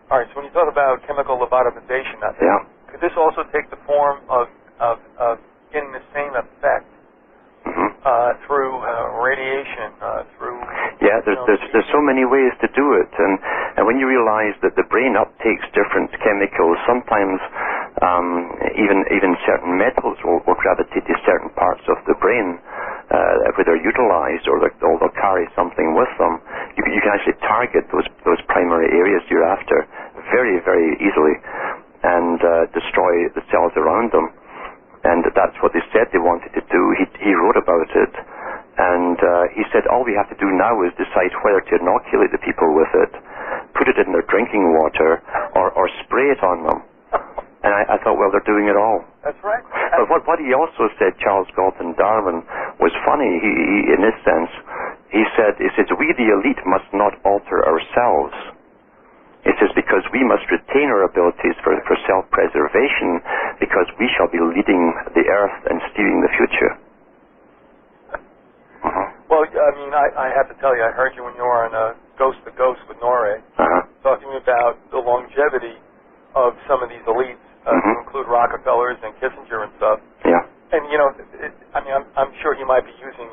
All right, so when you talk about chemical lobotomization, could this also take the form of getting the same effect through radiation, through... Yeah, there's so many ways to do it, and when you realize that the brain uptakes different chemicals, sometimes even certain metals will gravitate to certain parts of the brain where they're utilized, or they'll carry something with them. You can actually target those primary areas you're after very, very easily and destroy the cells around them. And that's what they said they wanted to do. He wrote about it, and he said all we have to do now is decide whether to inoculate the people with it, put it in their drinking water, or spray it on them. And I thought, well, they're doing it all. That's right. But what he also said, Charles Galton Darwin, was funny. He in this sense, he said, we the elite must not alter ourselves. It says, because we must retain our abilities for self-preservation, because we shall be leading the earth and steering the future. Well, I mean, I have to tell you, I heard you when you were on Ghost to Ghost with Norrie, talking about the longevity of some of these elites, to include Rockefellers and Kissinger and stuff. Yeah. And, you know, I'm sure he might be using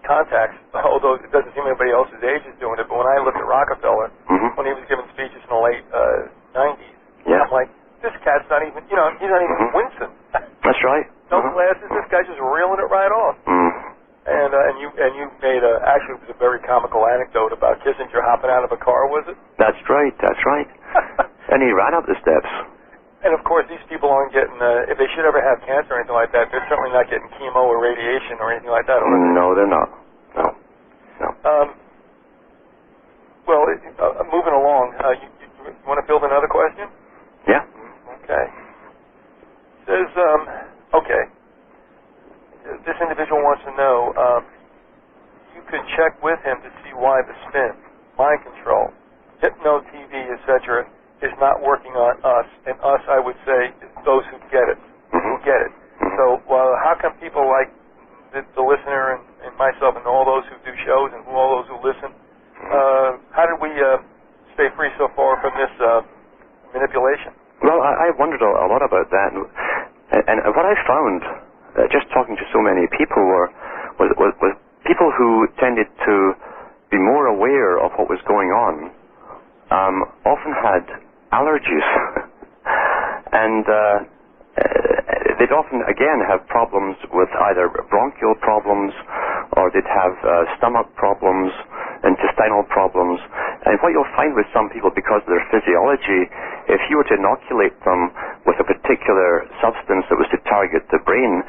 contacts, although it doesn't seem anybody else's age is doing it. But when I looked at Rockefeller, when he was giving speeches in the late 90s, I'm like, this cat's not even, you know, he's not even wincing. That's right. No glasses. This guy's just reeling it right off. And you made actually it was a very comical anecdote about Kissinger hopping out of a car, was it? That's right. That's right. And he ran up the steps. And of course, these people aren't getting, if they should ever have cancer or anything like that, they're certainly not getting chemo or radiation or anything like that. No, they're not. No. Well, moving along, you want to field another question? Yeah. Okay. Says, okay. This individual wants to know, you could check with him to see why the spin, mind control, hypno TV, etc., is not working on us, and us, I would say, those who get it, So, how come people like the listener and myself and all those who do shows and all those who listen, more from this manipulation? Well, I wondered a lot about that, and what I found, just talking to so many people, was people who tended to be more aware of what was going on, often had allergies, and they'd often, again, have problems with either bronchial problems, or they'd have stomach problems, intestinal problems. And what you'll find with some people, because of their physiology, if you were to inoculate them with a particular substance that was to target the brain,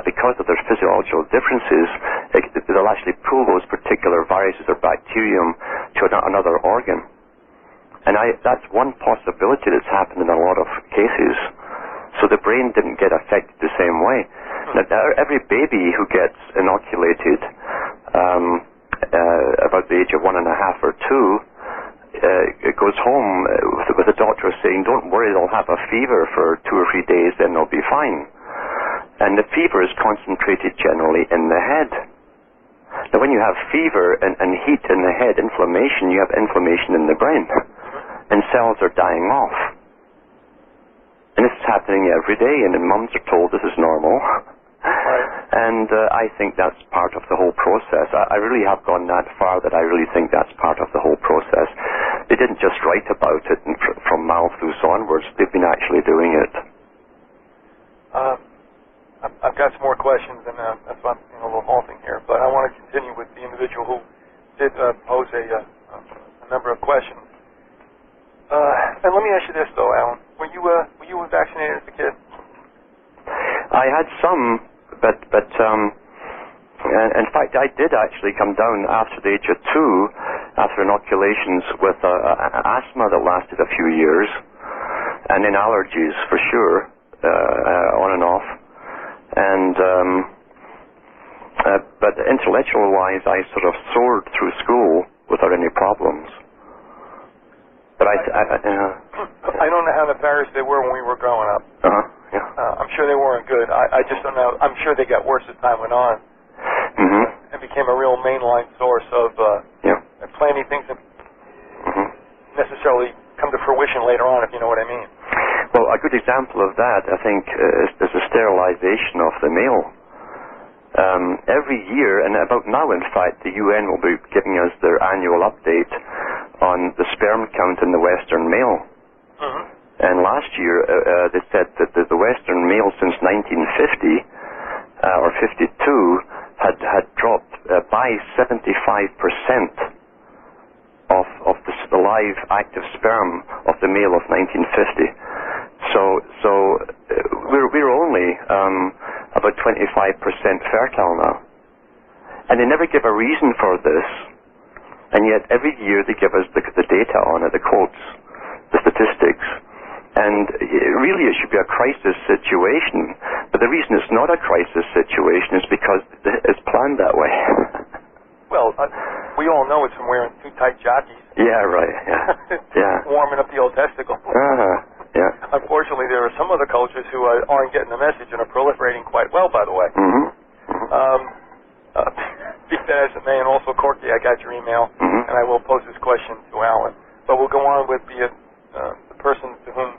because of their physiological differences, they'll actually pull those particular viruses or bacterium to another organ. And that's one possibility that's happened in a lot of cases. So the brain didn't get affected the same way. Now, every baby who gets inoculated about the age of 1.5 or 2, it goes home with the doctor saying, don't worry, they'll have a fever for 2 or 3 days, then they'll be fine. And the fever is concentrated generally in the head. Now, when you have fever and heat in the head, inflammation, you have inflammation in the brain, and cells are dying off. And this is happening every day, and the mums are told this is normal. Right. And I think that's part of the whole process. I really have gone that far that I really think that's part of the whole process. They didn't just write about it from Malthus onwards. They've been actually doing it. I've got some more questions, and that's why I'm being a little halting here. But I want to continue with the individual who did pose a number of questions. And let me ask you this, though, Alan. Were you vaccinated as a kid? I had some, but in fact, I did actually come down after the age of 2, after inoculations, with asthma that lasted a few years, and then allergies for sure, on and off. And but intellectual-wise, I sort of soared through school without any problems. But I don't know how nefarious they were when we were growing up. Yeah. I'm sure they weren't good. I just don't know. I'm sure they got worse as time went on. Mm-hmm. And became a real mainline source of planting things that necessarily come to fruition later on, if you know what I mean. Well, a good example of that, I think, is the sterilization of the male. Every year, and about now, in fact, the UN will be giving us their annual update on the sperm count in the Western male. Mm-hmm. And last year, they said that the Western male since 1950 or 52 had dropped by 75% of the live active sperm of the male of 1950. So we're only about 25% fertile now, and they never give a reason for this. And yet every year they give us the data on it, the quotes, the statistics. And really it should be a crisis situation. But the reason it's not a crisis situation is because it's planned that way. Well, we all know it's from wearing too tight jockeys. Yeah, right. Yeah. Warming up the old testicle. Yeah. Unfortunately, there are some other cultures who aren't getting the message and are proliferating quite well, by the way. Be that as it may, and also Corky, I got your email, and I will pose this question to Alan. But we'll go on with the person to whom,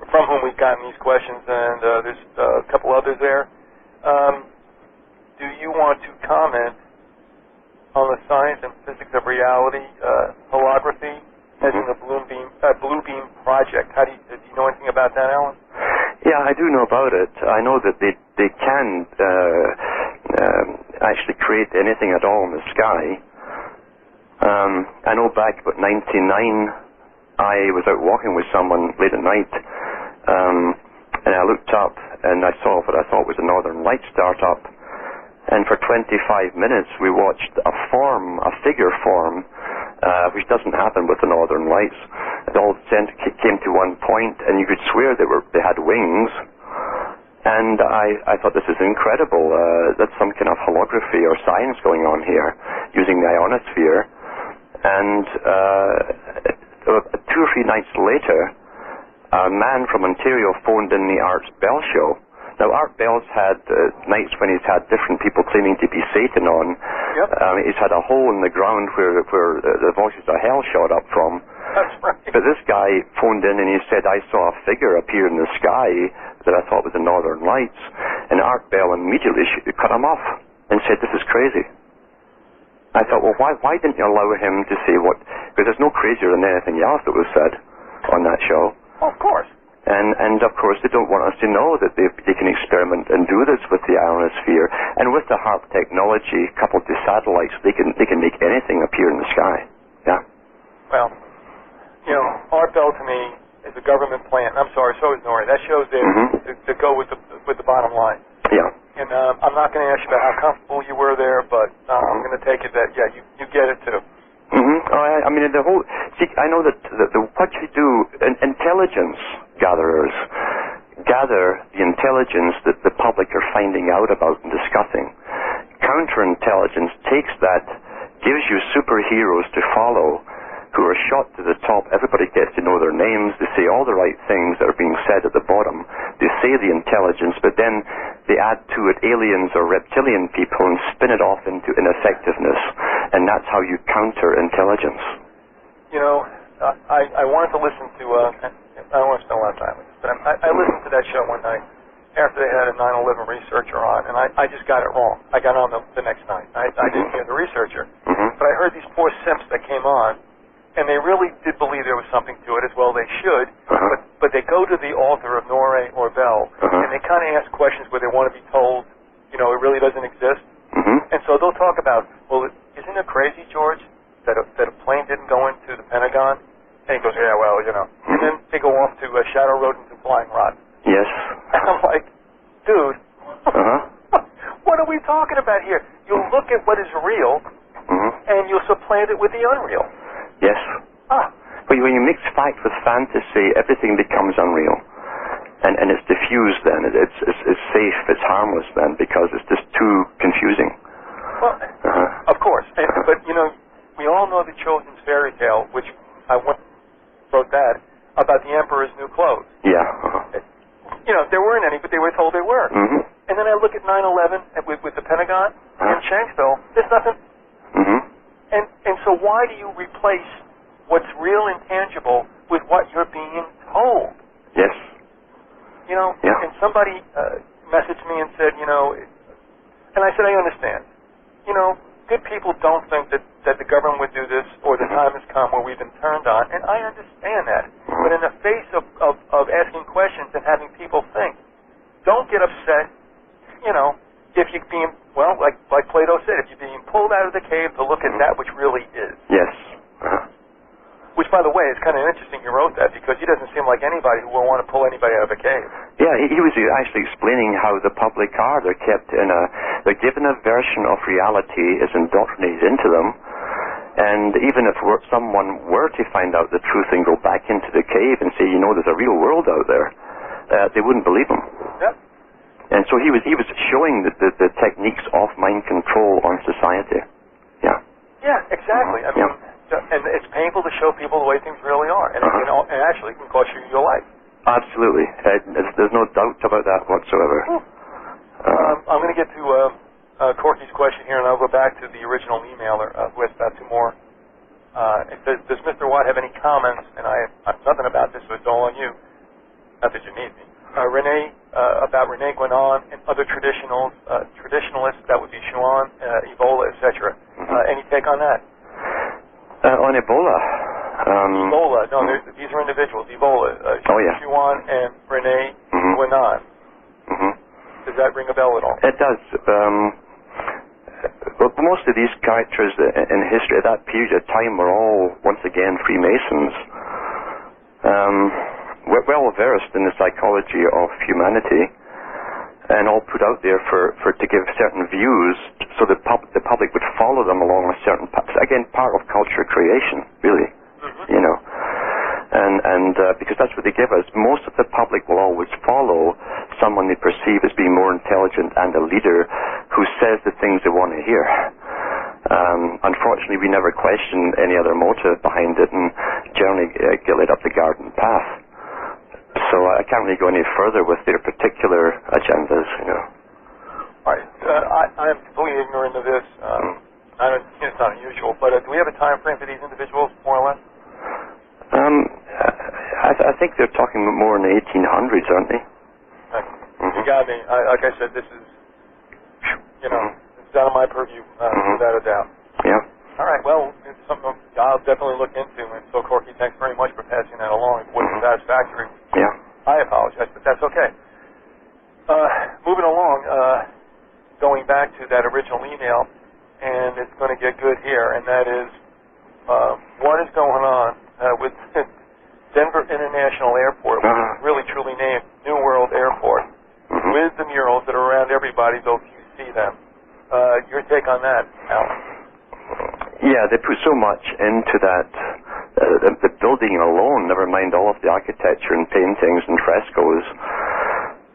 from whom we've gotten these questions, and there's a couple others there. Do you want to comment on the science and physics of reality holography, as in the Blue Beam Project? Do you know anything about that, Alan? Yeah, I do know about it. I know that they can actually create anything at all in the sky. I know back about 1999, I was out walking with someone late at night, and I looked up and I saw what I thought was a Northern Lights start up. And for 25 minutes we watched a figure form, which doesn't happen with the Northern Lights. It all came to one point, and you could swear they had wings. And I thought, this is incredible. That's some kind of holography or science going on here, using the ionosphere. And 2 or 3 nights later, a man from Ontario phoned in the Art Bell show. Now, Art Bell's had nights when he's had different people claiming to be Satan on. Yep. He's had a hole in the ground where the voices of hell shot up from. That's right. But this guy phoned in and he said, I saw a figure appear in the sky that I thought was the Northern Lights. And Art Bell immediately cut him off and said, this is crazy. I thought, well, why didn't you allow him to say what... Because there's no crazier than anything else that was said on that show. Of course. And of course, they don't want us to know that they can experiment and do this with the ionosphere. And with the HARP technology coupled to satellites, they can make anything appear in the sky. Yeah. Well, you know, Art Bell to me is a government plant. I'm sorry, so is Nori. That show's there to go with the bottom line. Yeah. And I'm not going to ask you about how comfortable you were there, but I'm going to take it that you get it too. I mean, the whole... See, I know that what you do, intelligence gatherers gather the intelligence that the public are finding out about and discussing. Counterintelligence takes that, gives you superheroes to follow who are shot to the top. Everybody gets to know their names. They say all the right things that are being said at the bottom. They say the intelligence, but then they add to it aliens or reptilian people and spin it off into ineffectiveness. And that's how you counter intelligence. You know, I wanted to listen to... I don't want to spend a lot of time with this, but I listened to that show one night after they had a 9/11 researcher on, and I just got it wrong. I got on the next night. I didn't hear the researcher. But I heard these poor simps that came on, and they really did believe there was something to it, as well they should, but they go to the author of Nore or Bell, and they kind of ask questions where they want to be told, you know, it really doesn't exist. And so they'll talk about, well, isn't it crazy, George, that a plane didn't go into the Pentagon? And he goes, yeah, well, you know. And then they go off to shadow rodents and flying rods. Yes. And I'm like, dude, what are we talking about here? You'll look at what is real, and you'll supplant it with the unreal. Yes. But when you mix fact with fantasy, everything becomes unreal. And it's diffused then. It's safe, it's harmless then, because it's just too confusing. Well, of course. But, you know, we all know the children's fairy tale, which I wrote that, about the Emperor's new clothes. Yeah. You know, there weren't any, but they were told they were. And then I look at 9/11 with the Pentagon and Shanksville. There's nothing. And so why do you replace what's real and tangible with what you're being told? Yes. You know, and somebody messaged me and said, you know, and I said, I understand. You know, good people don't think that the government would do this, or the time has come where we've been turned on, and I understand that. But in the face of asking questions and having people think, don't get upset, you know, if you're being, well, like Plato said, if you're being pulled out of the cave to look at that which really is. Yes. Which, by the way, is kind of interesting you wrote that, because he doesn't seem like anybody who will want to pull anybody out of a cave. Yeah, he was actually explaining how the public are. They're kept in they're given a version of reality, is indoctrinated into them, and even if someone were to find out the truth and go back into the cave and say, you know, there's a real world out there, they wouldn't believe him. Yep. And so he was showing the techniques of mind control on society. Yeah. Yeah, exactly. I mean, and it's painful to show people the way things really are, and actually it can cost you your life. Absolutely. There's no doubt about that whatsoever. I'm going to get to Corky's question here, and I'll go back to the original emailer who has about two more. It says, does Mr. Watt have any comments, and I have nothing about this, so it's all on you. Not that you need me. About Rene Guénon and other traditionalists, that would be Schuon, Ebola, etc. Any take on that? On Ebola? Ebola. No, these are individuals. Ebola. Schuon and Rene Guénon. Does that ring a bell at all? It does. Well, most of these characters in history at that period of time were all, once again, Freemasons. Well versed in the psychology of humanity, and all put out there to give certain views, so the public would follow them along a certain path. Again, part of culture creation, really, you know. And because that's what they give us. Most of the public will always follow someone they perceive as being more intelligent and a leader who says the things they want to hear. Unfortunately, we never question any other motive behind it, and generally get led up the garden path. So I can't really go any further with their particular agendas, you know. All right. I'm completely ignorant of this. It's not unusual, but do we have a time frame for these individuals, more or less? in the 1800s, aren't they? You got me. Like I said, this is, it's out of my purview, without a doubt. Yeah. All right, well, it's something I'll definitely look into, and so, Corky, thanks very much for passing that along. It wasn't satisfactory. Yeah. I apologize, but that's okay. Moving along, going back to that original email, and it's going to get good here, and that is, what is going on with Denver International Airport, which is really truly named New World Airport, with the murals that are around everybody, though few see them. Your take on that, Alan? Yeah, they put so much into that, the building alone, never mind all of the architecture and paintings and frescoes.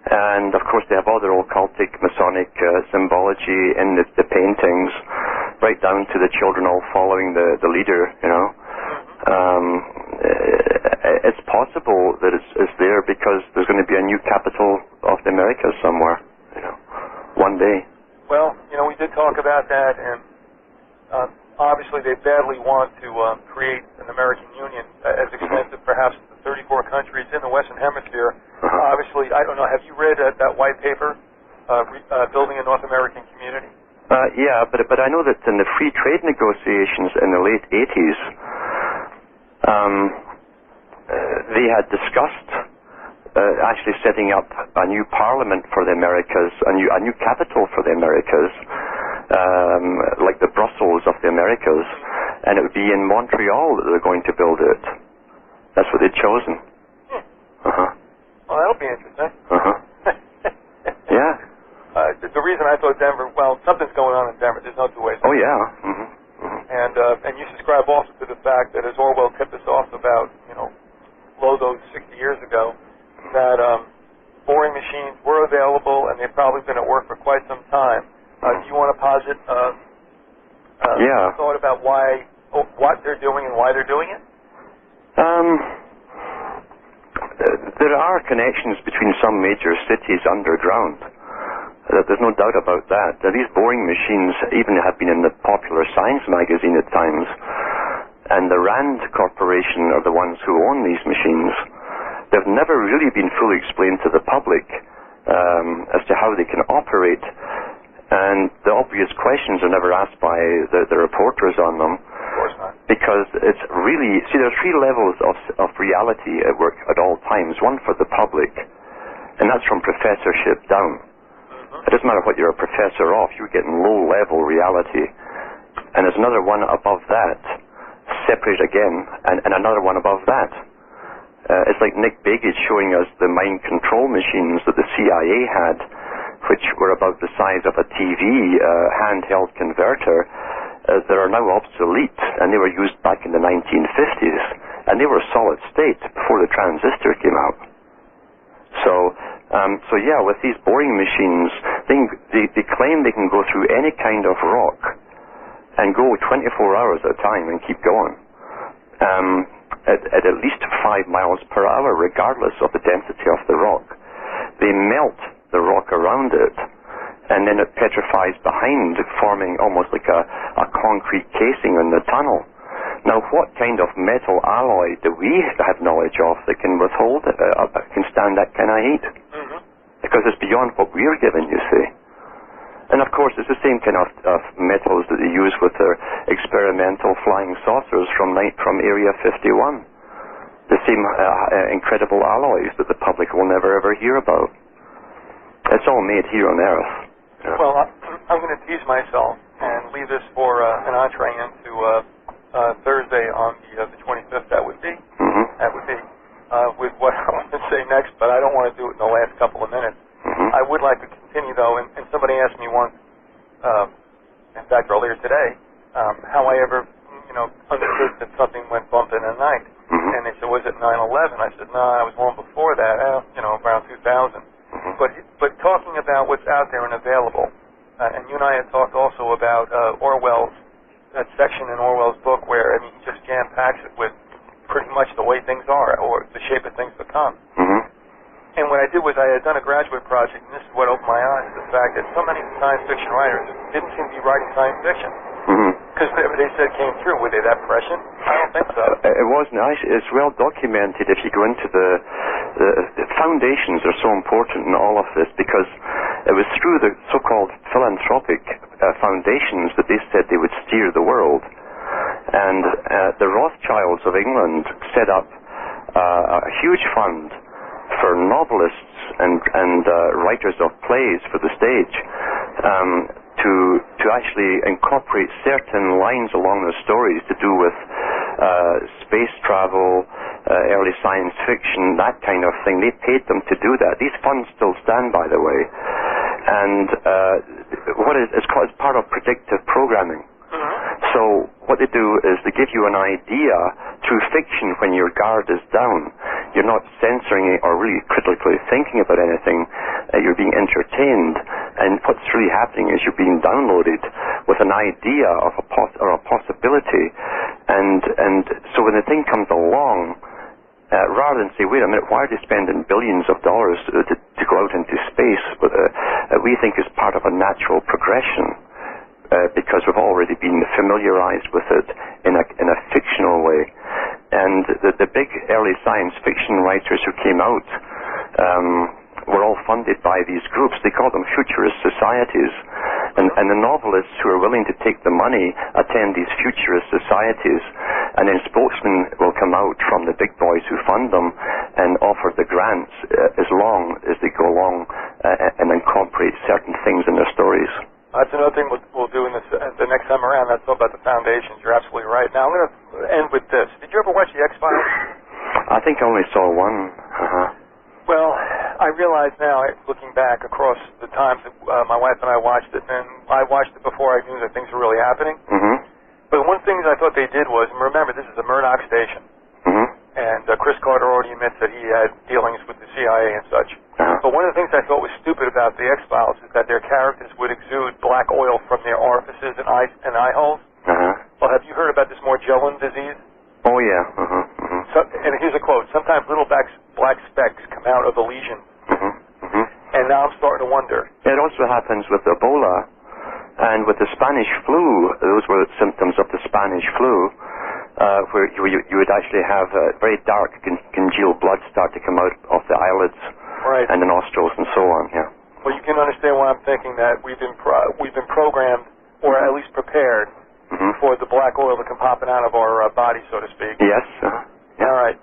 And, of course, they have all their occultic, Masonic symbology in the paintings, right down to the children all following the leader, It's possible that it's there because there's going to be a new capital of the Americas somewhere, one day. Well, we did talk about that, and obviously they badly want to create an American Union as extensive perhaps as the 34 countries in the Western Hemisphere. Obviously, I don't know, have you read that white paper, Building a North American Community? Yeah, but I know that in the free trade negotiations in the late 80s, they had discussed actually setting up a new parliament for the Americas, a new capital for the Americas, like the Brussels of the Americas, and it would be in Montreal that they're going to build it. That's what they'd chosen. Well, that'll be interesting. Yeah. The reason I thought Denver, well, something's going on in Denver. There's no two ways. Oh, yeah. And you subscribe also to the fact that as Orwell tipped us off about, Logos 60 years ago, that boring machines were available and they've probably been at work for quite some time. Do you want to posit thought about what they're doing and why they're doing it? There are connections between some major cities underground. There's no doubt about that. These boring machines even have been in the Popular Science magazine at times, and the Rand Corporation are the ones who own these machines. They've never really been fully explained to the public as to how they can operate, and the obvious questions are never asked by the reporters on them. Of course not. Because it's really, there are three levels of reality at work at all times. One for the public, and that's from professorship down. It doesn't matter what you're a professor of, you're getting low-level reality. And there's another one above that, separate again, and another one above that. It's like Nick Begich showing us the mind control machines that the CIA had, which were about the size of a TV handheld converter, that are now obsolete, and they were used back in the 1950s, and they were solid state before the transistor came out. So yeah, with these boring machines, they claim they can go through any kind of rock and go 24 hours at a time and keep going at least 5 miles per hour, regardless of the density of the rock. They melt the rock around it, and then it petrifies behind, forming almost like a concrete casing in the tunnel. Now, what kind of metal alloy do we have knowledge of that can withhold, can stand that kind of heat? Because it's beyond what we're given, you see. And of course, it's the same kind of metals that they use with their experimental flying saucers from Area 51. The same incredible alloys that the public will never ever hear about. It's all made here on Earth. Yeah. Well, I'm going to tease myself and leave this for an entree into Thursday on the 25th. That would be. That would be with what I want to say next, but I don't want to do it in the last couple of minutes. I would like to continue, though, and somebody asked me once, in fact, earlier today, how I ever, understood that something went bump in the night. And they said, was it 9/11? I said, no, I was long before that, around 2000. But talking about what's out there and available, and you and I had talked also about Orwell's, that section in Orwell's book where, he just jam-packs it with pretty much the way things are, or the shape of things become. And what I did was I had done a graduate project, and this is what opened my eyes to the fact that so many science fiction writers didn't seem to be writing science fiction. Because whatever they said came true. Were they that prescient? I don't think so. It wasn't. It's well documented if you go into the the foundations are so important in all of this, because it was through the so-called philanthropic foundations that they said they would steer the world. And the Rothschilds of England set up a huge fund for novelists and writers of plays for the stage to actually incorporate certain lines along their stories to do with space travel, early science fiction, that kind of thing. They paid them to do that. These funds still stand, by the way. And it's called, it's part of predictive programming. So what they do is they give you an idea through fiction when your guard is down. You're not censoring it or really critically thinking about anything. You're being entertained. And what's really happening is you're being downloaded with an idea of a possibility. And so when the thing comes along, rather than say, wait a minute, why are they spending billions of dollars to go out into space? We think it's part of a natural progression. Because we've already been familiarized with it in a fictional way. And the big early science fiction writers who came out were all funded by these groups. They call them futurist societies. And the novelists who are willing to take the money attend these futurist societies. And then spokesmen will come out from the big boys who fund them and offer the grants as long as they go along and incorporate certain things in their stories. That's another thing we'll do in the next time around. That's all about the foundations. You're absolutely right. Now, I'm going to end with this. Did you ever watch The X-Files? I think I only saw one. Well, I realize now, looking back across the times that my wife and I watched it, and I watched it before I knew that things were really happening. But one thing that I thought they did was, and remember, this is a Murdoch station. And Chris Carter already admits that he had dealings with the CIA and such. But one of the things I thought was stupid about the X-Files is that their characters would exude black oil from their orifices and eye holes. Well, have you heard about this Morgellon disease? Oh, yeah. So, and here's a quote. Sometimes little black specks come out of a lesion. And now I'm starting to wonder. It also happens with Ebola and with the Spanish flu. Those were symptoms of the Spanish flu. Where you would actually have very dark congealed blood start to come out of the eyelids and the nostrils and so on. Yeah. Well, you can understand why I'm thinking that we've been programmed, or at least prepared, for the black oil that come popping out of our body, so to speak. Yes. Yeah. All right.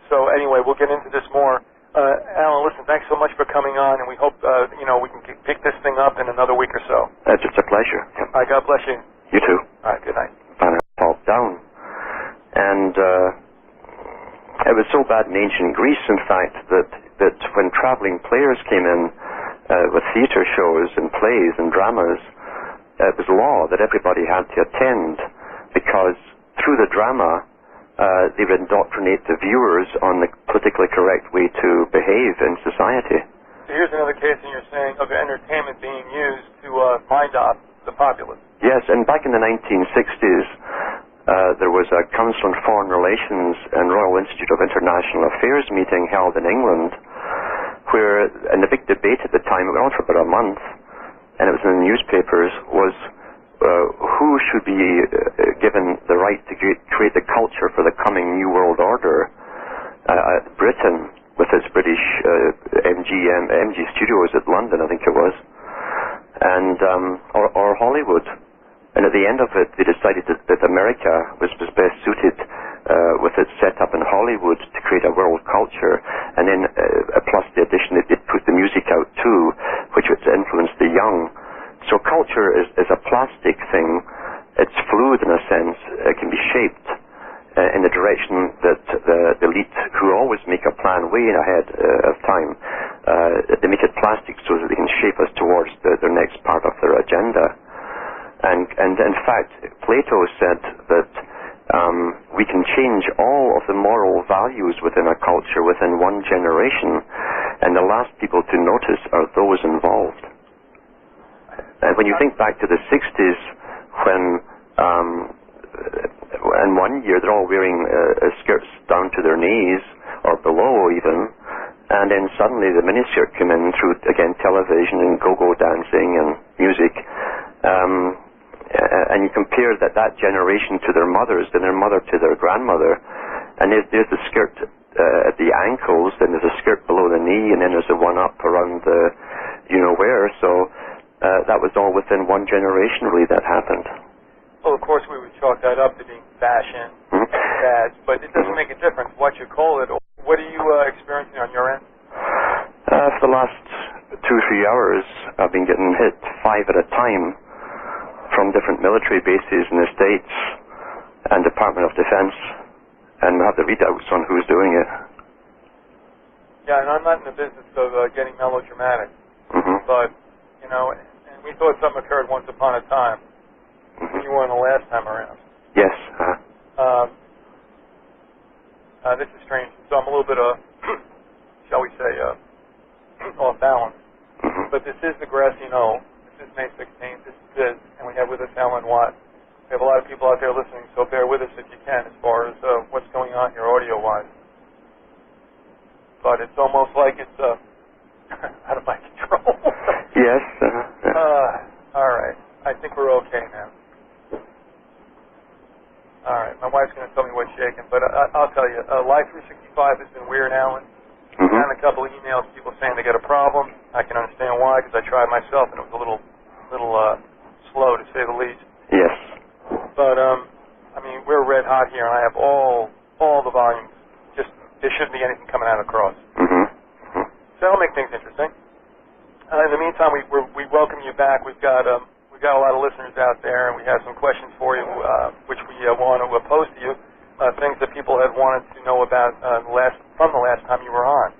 So anyway, we'll get into this more. Alan, listen, thanks so much for coming on, and we hope we can pick this thing up in another week or so. It's a pleasure. Yeah. All right. God bless you. You too. All right. Good night. Fall down. And it was so bad in ancient Greece, in fact, that when traveling players came in with theater shows and plays and dramas, it was law that everybody had to attend, because through the drama they would indoctrinate the viewers on the politically correct way to behave in society. So here's another case, and you're saying, of entertainment being used to mind off the populace. Yes, and back in the 1960s, there was a Council on Foreign Relations and Royal Institute of International Affairs meeting held in England, and the big debate at the time, it went on for about a month, and it was in the newspapers, was who should be given the right to create the culture for the coming New World Order. Britain, with its British MG Studios at London, I think it was, and or Hollywood. And at the end of it, they decided that America was best suited with its setup in Hollywood to create a world culture, and then plus the addition that they put the music out too, which would influence the young. So culture is a plastic thing. It's fluid in a sense. It can be shaped in the direction that the elite, who always make a plan way ahead of time, they make it plastic so that they can shape us towards their next part of their agenda. And in fact, Plato said that we can change all of the moral values within a culture within one generation, and the last people to notice are those involved. And when you think back to the 60s, when in one year they're all wearing skirts down to their knees, or below even, and then suddenly the miniskirt came in through, again, television and go-go dancing and music. And you compare that generation to their mothers, and their mother to their grandmother, and there's the skirt at the ankles, then there's a skirt below the knee, and then there's a one up around the you-know-where. So that was all within one generation, really, that happened. Well, of course, we would chalk that up to being fashion, fads, but it doesn't make a difference what you call it. What are you experiencing on your end? For the last 2 or 3 hours, I've been getting hit 5 at a time from different military bases in the States and Department of Defense, and we have the readouts on who's doing it. Yeah, and I'm not in the business of getting melodramatic, but, you know, and we thought something occurred once upon a time. You weren't the last time around. Yes. This is strange. So I'm a little bit, shall we say, off balance. But this is the Grassy Knoll. This is May 16th. This is Viz, and we have with us Alan Watt. We have a lot of people out there listening, so bear with us if you can as far as what's going on here audio-wise. But it's almost like it's out of my control. Yes. All right. I think we're okay now. All right, my wife's going to tell me what's shaking, but I'll tell you, Live 365 has been weird, Alan. I've gotten a couple of emails, people saying they got a problem. I can understand why, because I tried myself, and it was a little slow, to say the least. Yes. But, I mean, we're red hot here, and I have all the volumes. Just, there shouldn't be anything coming out across. So that'll make things interesting. In the meantime, we welcome you back. We've got a lot of listeners out there, and we have some questions for you, which we want to pose to you, things that people have wanted to know about from the last time you were on.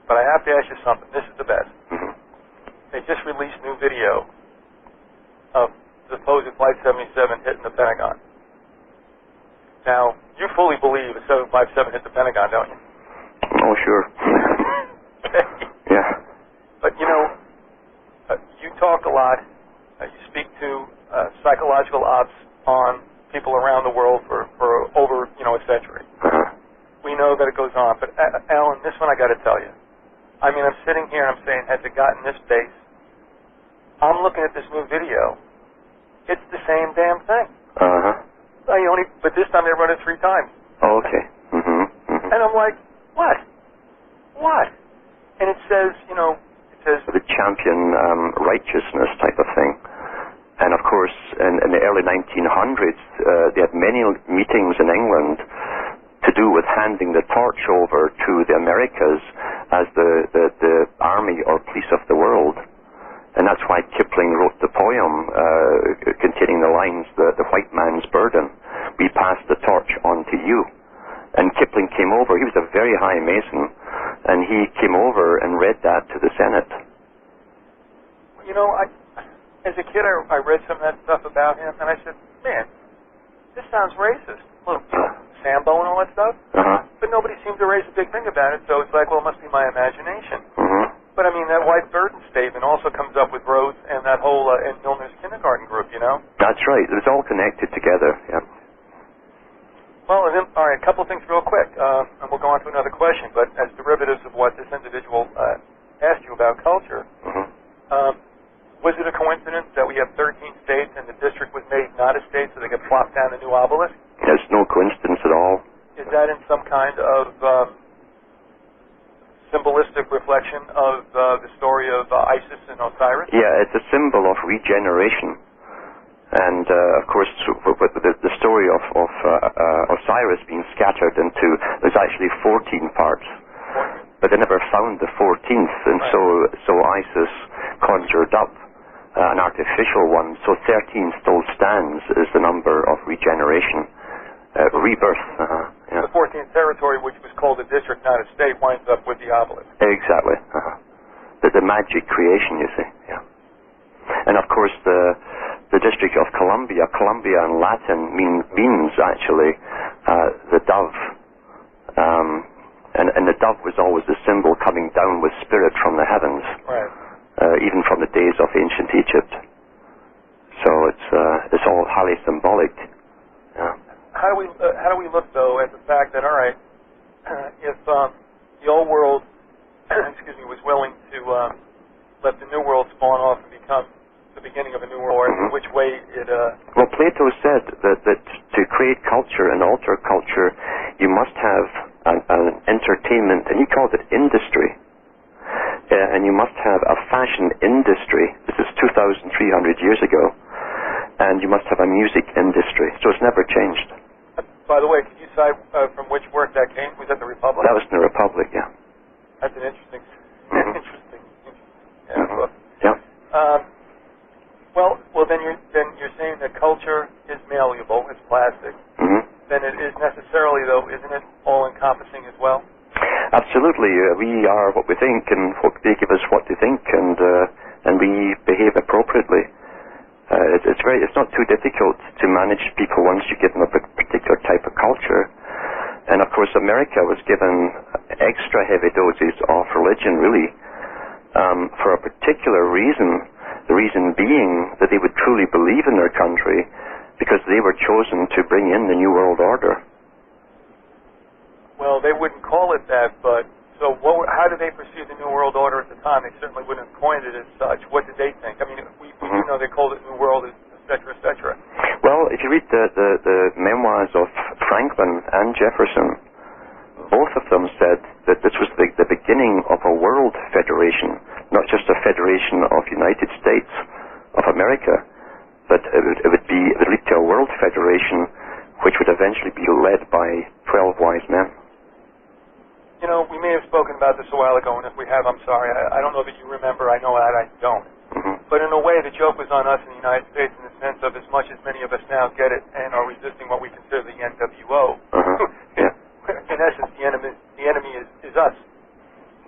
But I have to ask you something. This is the best. They just released new video of the supposed Flight 77 hitting the Pentagon. Now, you fully believe a 757 hit the Pentagon, don't you? Oh, sure. Yeah. But, you know, you talk a lot. You speak to psychological ops on people around the world for over, a century. We know that it goes on. But, Alan, this one I got to tell you. I mean, I'm sitting here and I'm saying, has it gotten this base? I'm looking at this new video. It's the same damn thing. But this time they run it 3 times. Oh, okay. And I'm like, what? And it says, the champion righteousness type of thing. And of course, in the early 1900s, they had many meetings in England to do with handing the torch over to the Americas as the army or police of the world. And that's why Kipling wrote the poem containing the lines, the white man's burden. We pass the torch on to you. And Kipling came over. He was a very high Mason, and he came over and read that to the Senate. As a kid, I read some of that stuff about him, and I said, man, this sounds racist. Look, Sambo and all that stuff. But nobody seemed to raise a big thing about it, so it's like, well, it must be my imagination. But, I mean, that white burden statement also comes up with Rhodes and that whole and Milner's kindergarten group, That's right. It was all connected together, yeah. Well, and then, all right, a couple of things real quick, and we'll go on to another question, but as derivatives of what this individual asked you about culture, was it a coincidence that we have 13 states and the district was made not a state so they could plop down a new obelisk? There's no coincidence at all. Is that in some kind of symbolistic reflection of the story of Isis and Osiris? Yeah, it's a symbol of regeneration. And, of course, the story of Osiris being scattered into, there's actually 14 parts. But they never found the 14th, and so Isis conjured up an artificial one. So 13 still stands as the number of regeneration, rebirth. The 14th territory, which was called a district, not a state, winds up with the obelisk. Exactly. The magic creation, you see. Yeah. And of course, the District of Columbia in Latin means actually the dove. And the dove was always the symbol coming down with spirit from the heavens, even from the days of ancient Egypt. So it's all highly symbolic. Yeah. How do we look though at the fact that, all right, if the old world, was willing to let the new world spawn off and become the beginning of a new world, which way it... Well, Plato said that to create culture and alter culture, you must have an entertainment, and he called it industry. And you must have a fashion industry. This is 2,300 years ago. And you must have a music industry. So it's never changed. By the way, could you cite from which work that came? Was that the Republic? That was in the Republic, yeah. That's an interesting, interesting book. Yeah. Well, then you're saying that culture is malleable, it's plastic. Then it is necessarily, though, isn't it, all-encompassing as well? Absolutely. We are what we think, and they give us what they think, and we behave appropriately. It's not too difficult to manage people once you give them a particular type of culture. And of course, America was given extra heavy doses of religion, really, for a particular reason. The reason being that they would truly believe in their country, because they were chosen to bring in the New World Order. Well, they wouldn't call it that, but so how did they perceive the New World Order at the time? They certainly wouldn't have coined it as such. What did they think? I mean, we do know they called it New World, et cetera, et cetera. Well, if you read the memoirs of Franklin and Jefferson, both of them said that this was the beginning of a world federation, not just a federation of United States of America, but it would lead to a world federation which would eventually be led by 12 wise men. You know, we may have spoken about this a while ago, and if we have, I'm sorry. I don't know that you remember. I know that I don't. But in a way, the joke was on us in the United States in the sense of as much as many of us now get it and are resisting what we consider the NWO. In essence, the enemy is us.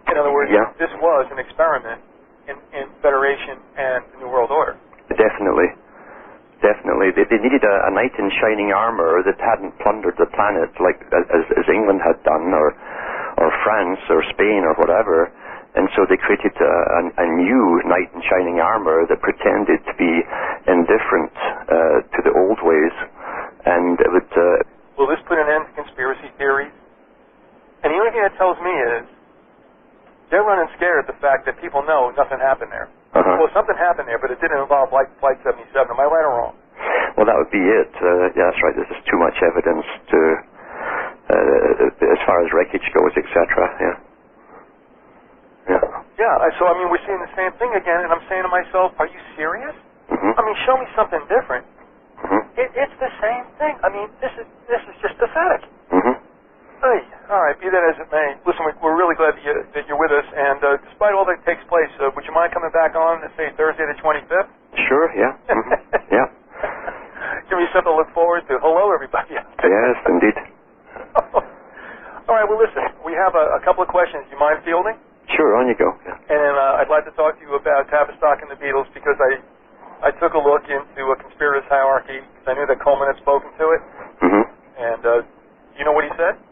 In other words, this was an experiment in Federation and the New World Order. Definitely. They needed a knight in shining armor that hadn't plundered the planet like as England had done, or France or Spain or whatever. And so they created a new knight in shining armor that pretended to be indifferent to the old ways, and it would. Will this put an end to conspiracy theories? And the only thing that tells me is they're running scared at the fact that people know nothing happened there. Well, something happened there, but it didn't involve Flight 77. Am I right or wrong? Well, that would be it. Yeah, that's right. This is too much evidence to, as far as wreckage goes, etc. Yeah. So I mean, we're seeing the same thing again, and I'm saying to myself, are you serious? I mean, show me something different. It's the same thing. I mean, this is just pathetic. Hey, all right, be that as it may. Listen, we're really glad that you're with us, and despite all that takes place, would you mind coming back on, let's say, Thursday the 25th? Sure, yeah. Yeah. Give me something to look forward to. Hello, everybody. Yes, indeed. All right, well, listen, we have a couple of questions. Do you mind fielding? Sure, on you go. Yeah. And then I'd like to talk to you about Tavistock and the Beatles, because I took a look into a conspirator's hierarchy, because I knew that Coleman had spoken to it. And you know what he said?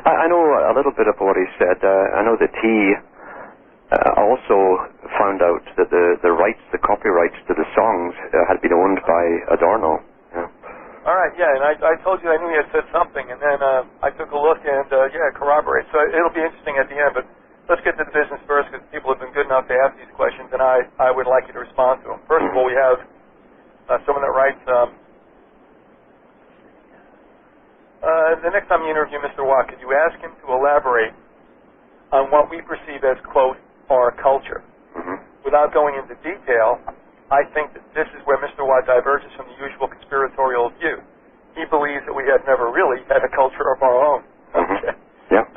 I know a little bit of what he said. I know that he also found out that the copyrights to the songs had been owned by Adorno. Yeah. All right, yeah, and I told you I knew he had said something, and then I took a look, and it corroborates. So it'll be interesting at the end, but let's get to the business first, because people have been good enough to ask these questions, and I would like you to respond to them. First of all, we have someone that writes, the next time you interview Mr. Watt, could you ask him to elaborate on what we perceive as, quote, our culture? Without going into detail, I think that this is where Mr. Watt diverges from the usual conspiratorial view. He believes that we have never really had a culture of our own. Okay. Yeah.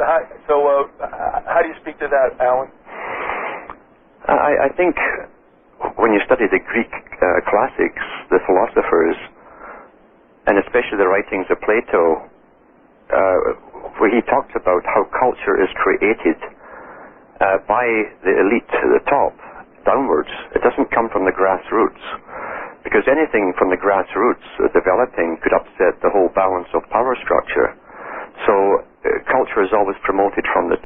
So how do you speak to that, Alan? I think when you study the Greek classics, the philosophers, and especially the writings of Plato, where he talks about how culture is created by the elite at the top, downwards. It doesn't come from the grassroots, because anything from the grassroots developing could upset the whole balance of power structure. So culture is always promoted from the